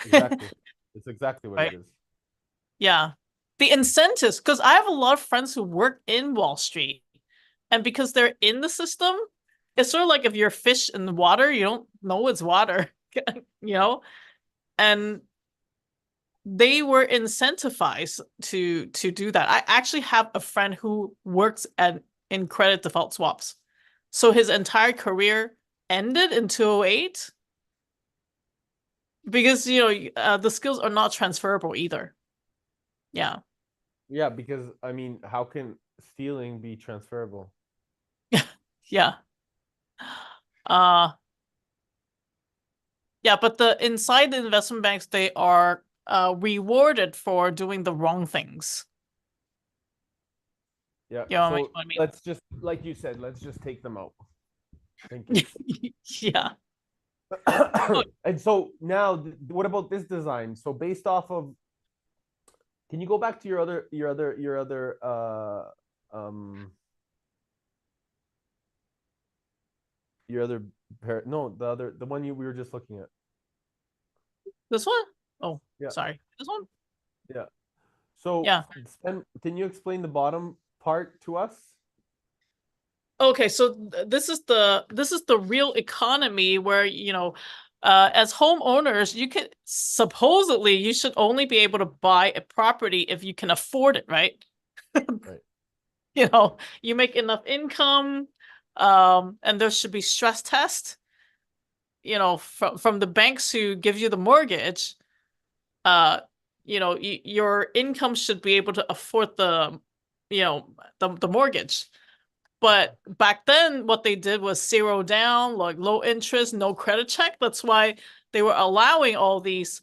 Exactly. It's exactly what Right. it is. Yeah. The incentives, because I have a lot of friends who work in Wall Street, and because they're in the system, it's sort of like if you're a fish in the water, you don't know it's water, and they were incentivized to do that. I actually have a friend who works in credit default swaps. So his entire career ended in 208 because the skills are not transferable either. Yeah. Yeah, because I mean, how can stealing be transferable? Yeah. Yeah, but inside the investment banks, they are rewarded for doing the wrong things. Yeah. Yeah, So I mean, let's just, like you said, let's just take them out. Thank you. yeah. And so now, what about this design? So based off of, can you go back to your other pair? No, the one we were just looking at. This one? Oh, Yeah. sorry. This one? Yeah. So Yeah. can you explain the bottom part to us? Okay, so this is the real economy where, as homeowners, you could supposedly you should only be able to buy a property if you can afford it, right? Right. You make enough income, and there should be stress test, from the banks who give you the mortgage. Your income should be able to afford the mortgage. But back then, what they did was zero down, like low interest, no credit check. That's why they were allowing all these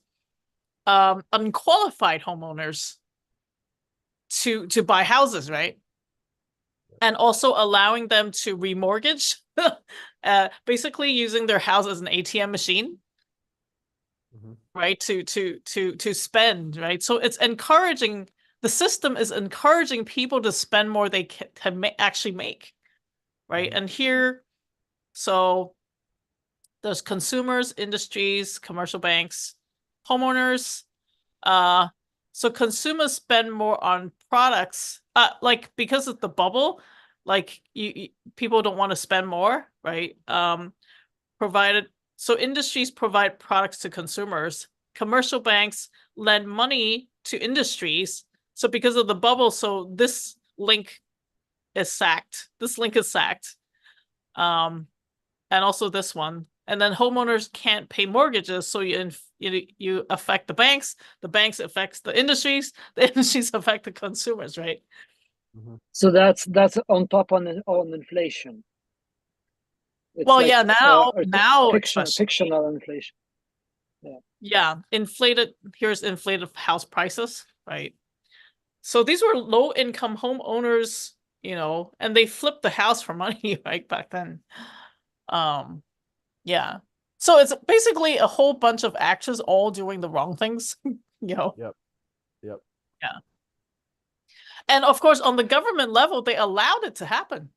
unqualified homeowners to buy houses, right? And also allowing them to remortgage, basically using their house as an ATM machine, right? To spend, right? So it's encouraging. The system is encouraging people to spend more they can actually make, right? And here, so there's consumers, industries, commercial banks, homeowners. So consumers spend more on products, like because of the bubble, like people don't want to spend more, right? Provided so industries provide products to consumers. Commercial banks lend money to industries. So because of the bubble, so this link is sacked. This link is sacked. And also this one. And then homeowners can't pay mortgages, so you affect the banks affects the industries, the industries affect the consumers, right? So that's on top on inflation. It's Well, like yeah, now especially. fictional inflation. Yeah. Yeah, here's inflated house prices, right? So these were low income homeowners, and they flipped the house for money right back then. Um, yeah. So it's basically a whole bunch of actors all doing the wrong things, Yep. Yep. Yeah. And of course, on the government level, they allowed it to happen.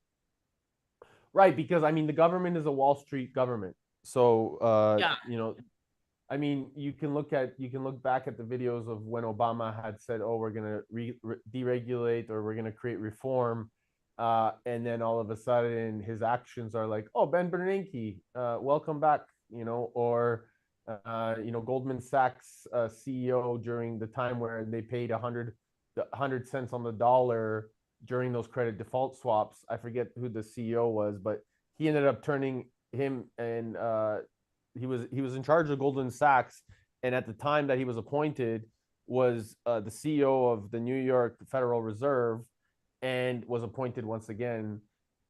Right, because I mean the government is a Wall Street government. So Yeah. I mean, you can look back at the videos of when Obama had said, "Oh, we're going to deregulate or we're going to create reform," and then all of a sudden his actions are like, "Oh, Ben Bernanke, welcome back," or Goldman Sachs CEO during the time where they paid 100 cents on the dollar during those credit default swaps. I forget who the CEO was, but he ended up turning him and he was in charge of Goldman Sachs, and at the time that he was appointed was the CEO of the New York Federal Reserve, and was appointed once again.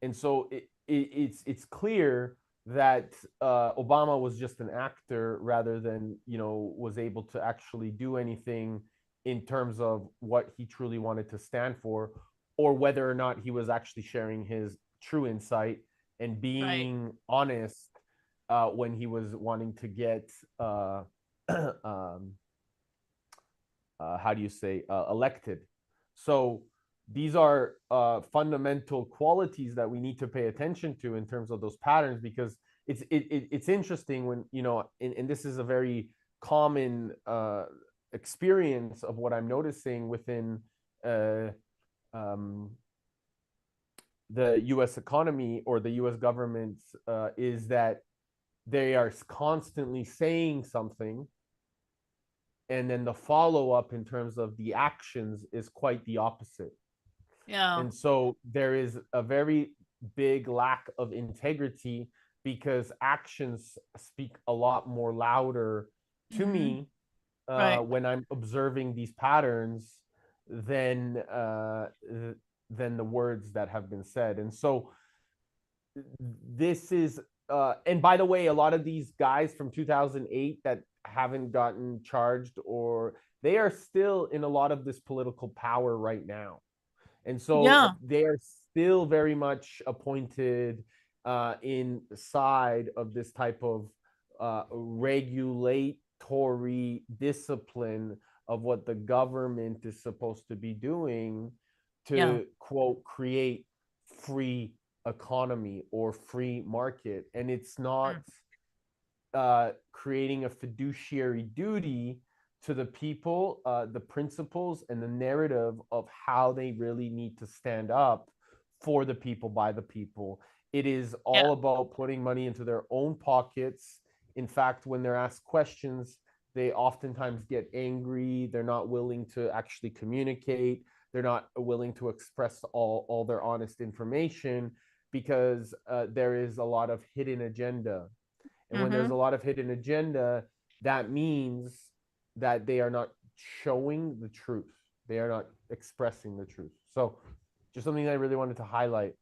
And so it's clear that Obama was just an actor rather than was able to actually do anything in terms of what he truly wanted to stand for, or whether or not he was actually sharing his true insight and being honest when he was wanting to get how do you say elected. So these are fundamental qualities that we need to pay attention to in terms of those patterns, because it's interesting when and this is a very common experience of what I'm noticing within the U.S. economy or the U.S. government is that they are constantly saying something, and then the follow-up in terms of the actions is quite the opposite. Yeah. And so there is a very big lack of integrity, because actions speak a lot more louder to me when I'm observing these patterns than the words that have been said. And so this is and by the way, a lot of these guys from 2008 that haven't gotten charged, or they are still in a lot of this political power right now. And so Yeah. they are still very much appointed inside of this type of regulatory discipline of what the government is supposed to be doing Yeah. to, quote, create free economy or free market. And it's not creating a fiduciary duty to the people, the principles and the narrative of how they really need to stand up for the people, by the people. It is Yeah. all about putting money into their own pockets. In fact, when they're asked questions, they oftentimes get angry. They're not willing to actually communicate. They're not willing to express all their honest information because there is a lot of hidden agenda. And when there's a lot of hidden agenda, that means that they are not showing the truth. They are not expressing the truth. So just something that I really wanted to highlight.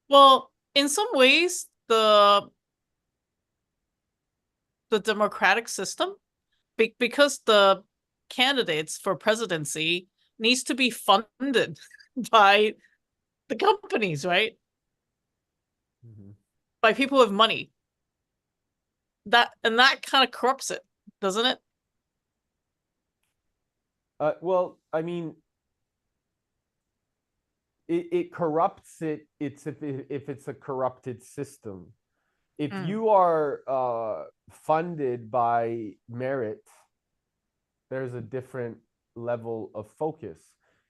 Well, in some ways, the democratic system, because the candidates for presidency needs to be funded by the companies, right? By people with money. That kind of corrupts it, doesn't it? Well, I mean, it corrupts it. It's if it's a corrupted system. If you are funded by merit, there's a different level of focus.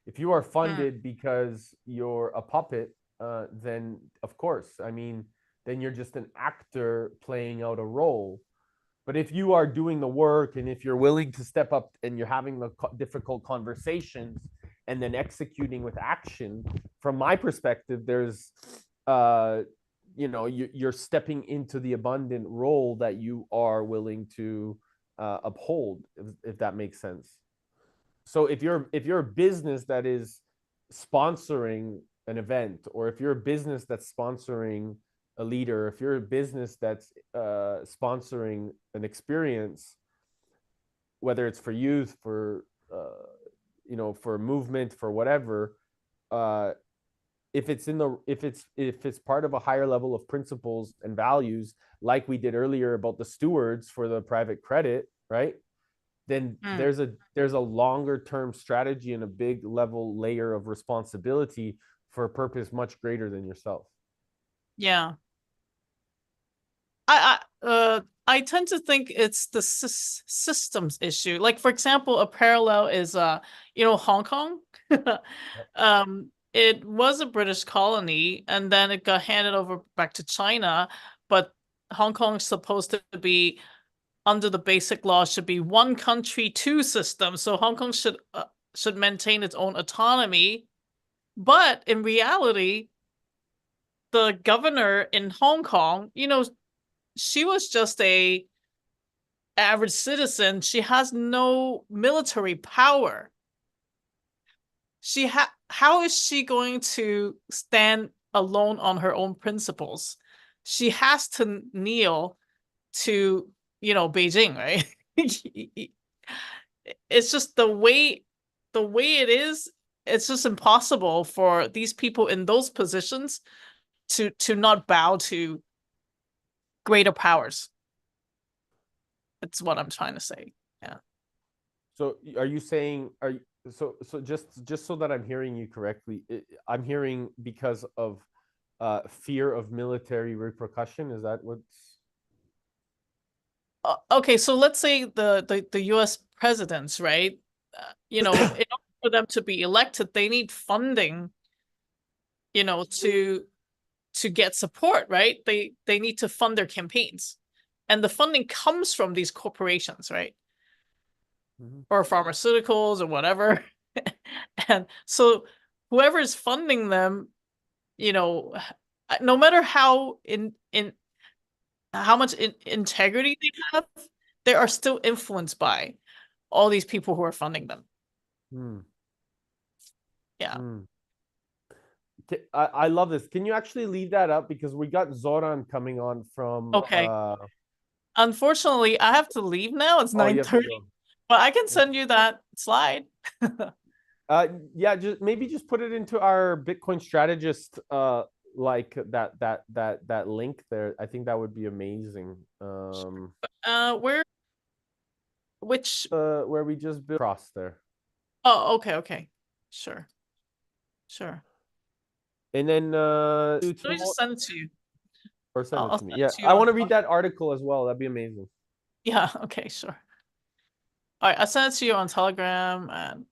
If you are funded because you're a puppet, then of course, I mean, then you're just an actor playing out a role. But if you are doing the work and if you're willing to step up and you're having the difficult conversations and then executing with action, from my perspective, there's, you're stepping into the abundant role that you are willing to uphold, if that makes sense. So if you're a business that is sponsoring an event, or if you're a business that's sponsoring a leader, if you're a business that's sponsoring an experience, whether it's for youth, for for a movement, for whatever, if it's part of a higher level of principles and values, like we did earlier about the stewards for the private credit, right? Then there's a longer term strategy and a big level layer of responsibility for a purpose much greater than yourself. Yeah. I tend to think it's the systems issue. Like, for example, a parallel is Hong Kong. It was a British colony, and then it got handed over back to China, but Hong Kong is supposed to be, under the basic law, should be one country, two systems. So Hong Kong should maintain its own autonomy. But in reality, the governor in Hong Kong, she was just a average citizen. She has no military power. How is she going to stand alone on her own principles? She has to kneel to, Beijing, right? It's just the way it is. It's just impossible for these people in those positions to not bow to greater powers. That's what I'm trying to say. Yeah. So are you saying, so just so that I'm hearing you correctly, I'm hearing because of fear of military repercussion? Is that what's okay? So let's say the U.S. presidents, right? In order for them to be elected, they need funding, to get support, right? They need to fund their campaigns, and the funding comes from these corporations, right? Or pharmaceuticals or whatever. And so whoever is funding them, no matter how how much integrity they have, they are still influenced by all these people who are funding them. Yeah. I love this. Can you actually leave that up, because we got Zoran coming on from Okay. Unfortunately, I have to leave now. It's 9:30. But I can send you that slide. Yeah, just put it into our Bitcoin strategist like that link there. I think that would be amazing. Which Where we just built across there. Oh, okay. Sure. And then Let me just send it to you. or send it to Send me. it Yeah, to you I on want to read that article as well. That'd be amazing. Yeah, okay, sure. All right, I sent it to you on Telegram, and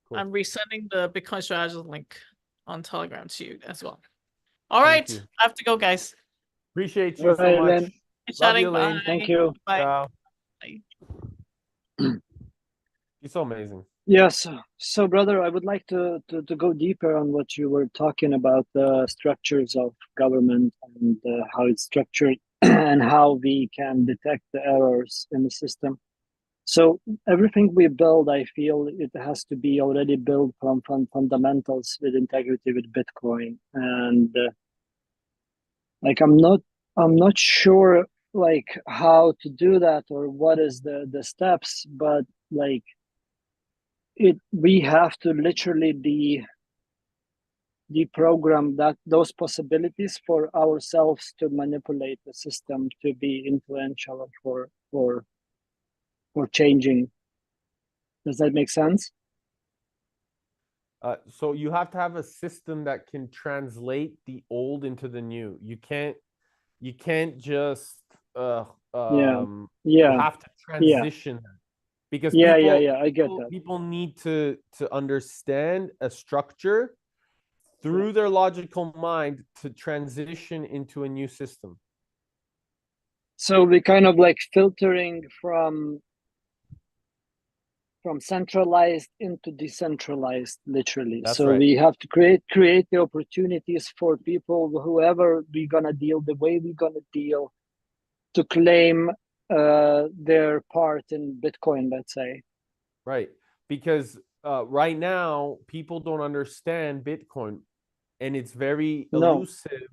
Cool. I'm resending the Bitcoin strategist link on Telegram to you as well. All Thank right, you. I have to go, guys. Appreciate you All so right, much. Len. Good Love you, chatting. Elaine. Bye. Thank you. Bye. Ciao. Bye. You're so amazing. Yes. So, brother, I would like to go deeper on what you were talking about, the structures of government and how it's structured and how we can detect the errors in the system. So everything we build, I feel it has to be already built from fundamentals with integrity with Bitcoin. And like I'm not sure like how to do that or what is the steps, but like we have to literally deprogram those possibilities for ourselves to manipulate the system to be influential for changing. Does that make sense? So you have to have a system that can translate the old into the new. You can't just Yeah, you yeah, have to yeah, transition because yeah. I get that. people need to understand a structure Yeah. through their logical mind to transition into a new system. So we kind of like filtering from centralized into decentralized, literally. That's So right. we have to create the opportunities for people, whoever we're gonna deal, the way we're gonna deal, to claim their part in Bitcoin, let's say. Right. Because right now people don't understand Bitcoin and it's very No, elusive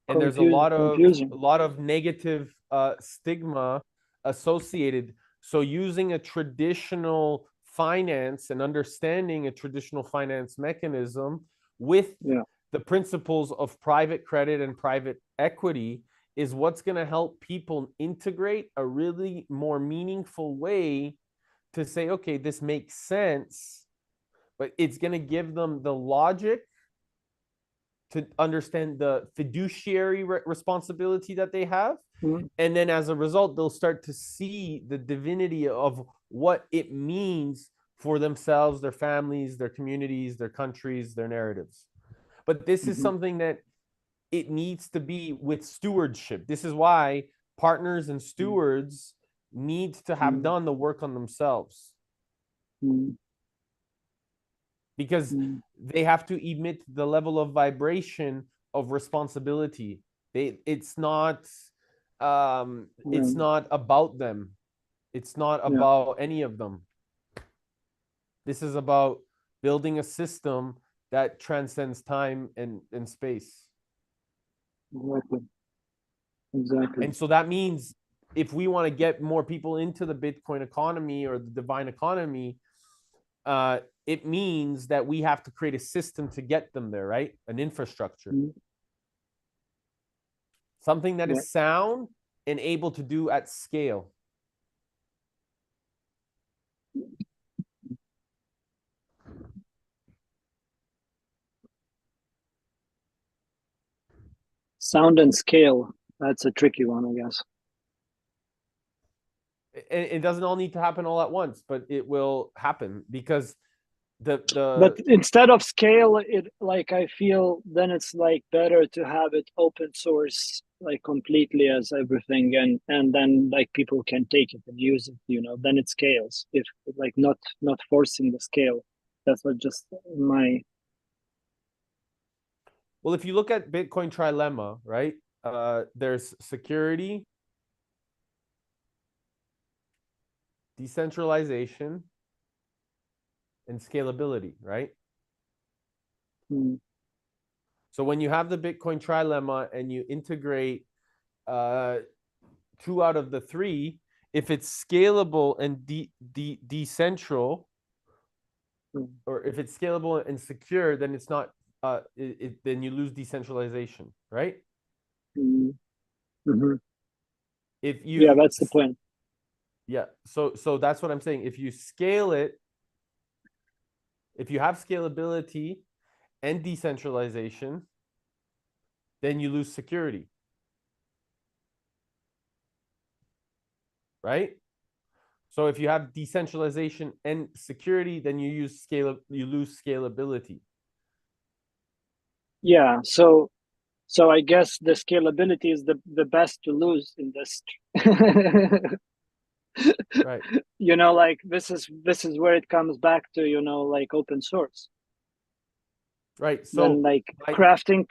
and there's a confusing. lot of negative stigma associated. So using a traditional finance and understanding a traditional finance mechanism with Yeah. the principles of private credit and private equity is what's going to help people integrate a really more meaningful way to say, okay, this makes sense, but it's going to give them the logic to understand the fiduciary responsibility that they have. Mm-hmm. And then as a result, they'll start to see the divinity of what it means for themselves, their families, their communities, their countries, their narratives. But this is something that it needs to be with stewardship. This is why partners and stewards need to have done the work on themselves. Because they have to emit the level of vibration of responsibility. It's not about them. It's not about any of them. This is about building a system that transcends time and space. Exactly. And so that means if we want to get more people into the Bitcoin economy or the divine economy, it means that we have to create a system to get them there, right? An infrastructure. Something that is sound and able to do at scale. Sound and scale. That's a tricky one, I guess. It doesn't all need to happen all at once, but it will happen because but instead of scale, it like I feel then it's like better to have it open source like completely as everything, and then like people can take it and use it, then it scales. If like not forcing the scale. That's what just my Well, if you look at Bitcoin trilemma, right? There's security, decentralization, and scalability, right? So when you have the Bitcoin trilemma and you integrate 2 out of the 3, if it's scalable and decentral, or if it's scalable and secure, then it's not. Then you lose decentralization, right? Mm-hmm. If you, Yeah, that's the point. yeah. So that's what I'm saying. If you scale it, if you have scalability and decentralization, then you lose security, right? So if you have decentralization and security, then you lose scalability. Yeah. So I guess the scalability is the best to lose in this. Right. You know, like this is where it comes back to, you know, like open source. Right. Then So like crafting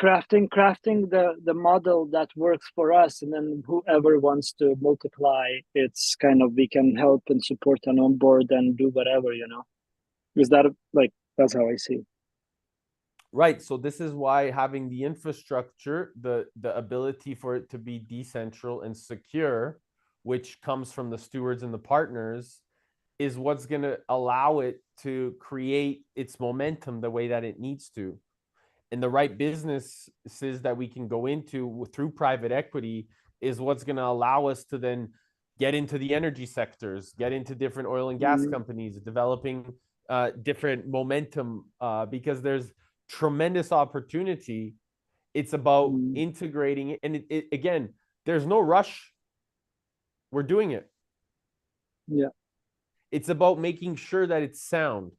the model that works for us, and then whoever wants to multiply, it's kind of, we can help and support and onboard and do whatever, you know. Is that like, that's how I see it. right. So this is why having the infrastructure, the ability for it to be decentral and secure, which comes from the stewards and the partners, is what's going to allow it to create its momentum the way that it needs to. And the right businesses that we can go into through private equity is what's going to allow us to then get into the energy sectors, get into different oil and gas companies, developing different momentum, because there's tremendous opportunity. It's about integrating it. And again, there's no rush. We're doing it. Yeah. It's about making sure that it's sound.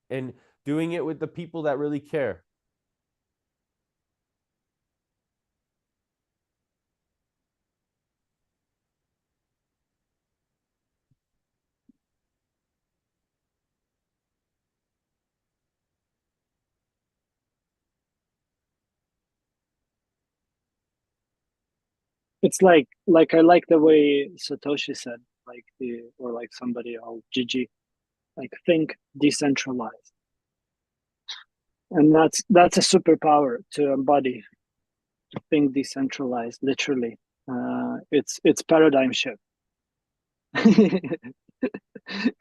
And doing it with the people that really care. It's like I like the way Satoshi said, like or like somebody, or Gigi, like think decentralized. And that's a superpower to embody, to think decentralized, literally. It's paradigm shift.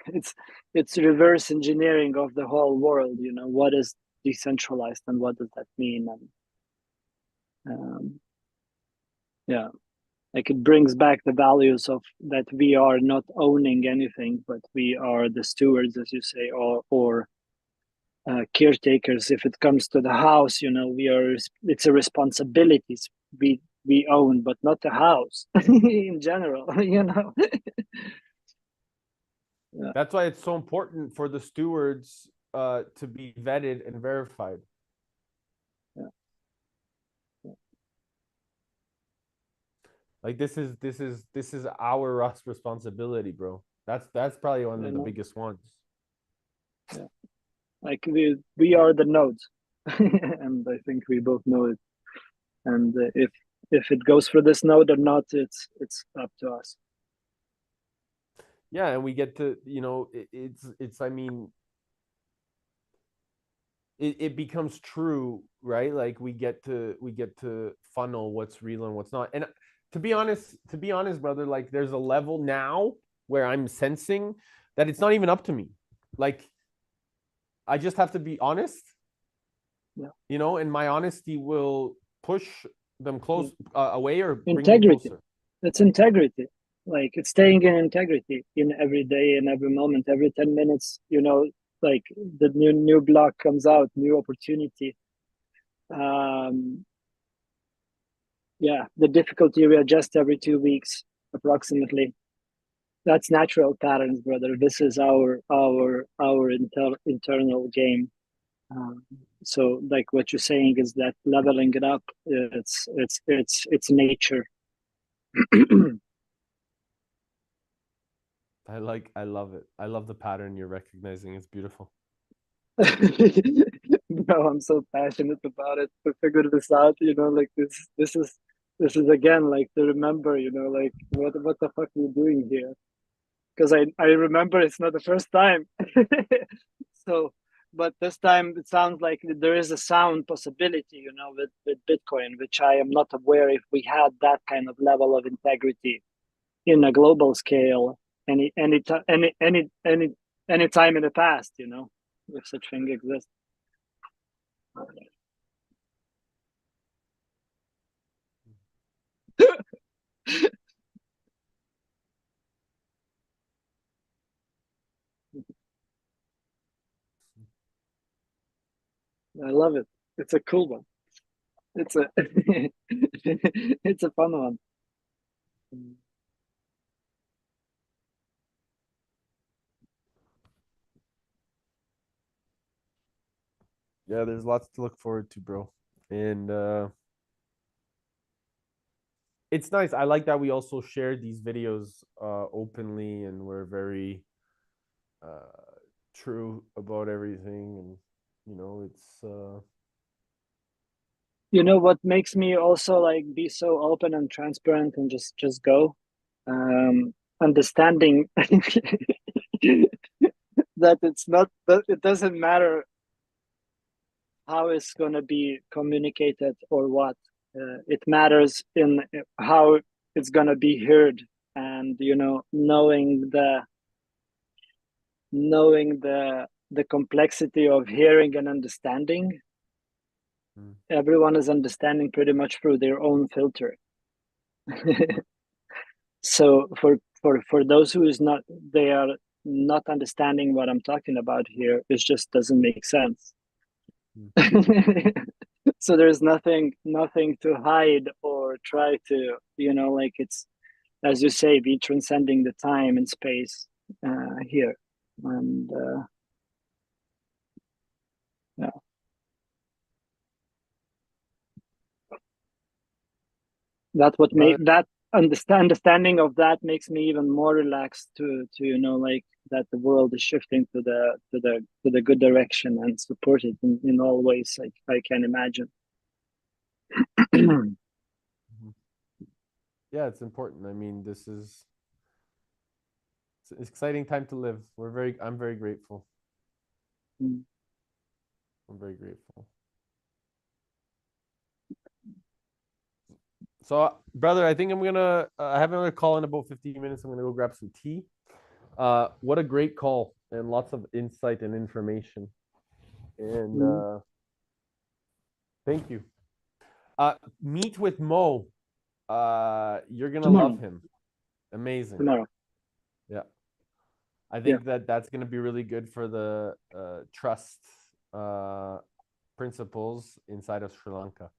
it's reverse engineering of the whole world, you know, what is decentralized and what does that mean? And yeah, like it brings back the values of that we are not owning anything, but we are the stewards, as you say, or caretakers. If it comes to the house, you know, it's a responsibility we own, but not the house in general, you know. Yeah. That's why it's so important for the stewards to be vetted and verified. Yeah. Like this is our responsibility, bro. That's probably one of the biggest ones. Yeah. Like we are the nodes, and I think we both know it. And if it goes for this node or not, it's up to us. Yeah, and we get to, you know, it's I mean, it becomes true, right? Like we get to funnel what's real and what's not. And to be honest, brother, like there's a level now where I'm sensing that it's not even up to me. Like I just have to be honest. Yeah. You know, and my honesty will push them close away or bring integrity. Them closer. It's integrity. Like it's staying in integrity in every day, in every moment, every 10 minutes, you know, like the new block comes out, new opportunity. Yeah, the difficulty readjusts every 2 weeks approximately. That's natural patterns, brother. This is our internal game. So like what you're saying is that leveling it up, it's nature. I love it. I love the pattern you're recognizing. It's beautiful. No, I'm so passionate about it to figure this out, you know, like this is again like to remember, you know, like what the fuck are you doing here? Because I remember it's not the first time. So but this time it sounds like there is a sound possibility, you know, with Bitcoin, which I am not aware if we had that kind of level of integrity in a global scale. any time in the past, you know, if such thing exists. I love it. It's a cool one. It's a it's a fun one. Yeah, there's lots to look forward to, bro. And it's nice. I like that we also shared these videos openly, and we're very true about everything. And you know, it's You know what makes me also like be so open and transparent and just go? Understanding that it's not that it doesn't matter how it's going to be communicated or what. It matters in how it's going to be heard, and you know, knowing the complexity of hearing and understanding. Everyone is understanding pretty much through their own filter. So for those who is not, they are not understanding what I'm talking about here. It just doesn't make sense. So there's nothing to hide or try to, you know, like, it's, as you say, be transcending the time and space here. And yeah, that what make that understanding of that makes me even more relaxed to you know, like, that the world is shifting to the good direction and support it in all ways I can imagine. yeah, it's important. I mean, this is it's an exciting time to live. I'm very grateful. I'm very grateful. So, brother, I think I'm gonna. I have another call in about 15 minutes. I'm gonna go grab some tea. What a great call and lots of insight and information. And thank you. Meet with Mo. You're gonna Tomorrow. love him. Amazing. Tomorrow. Yeah. I think that's gonna be really good for the trust principles inside of Sri Lanka.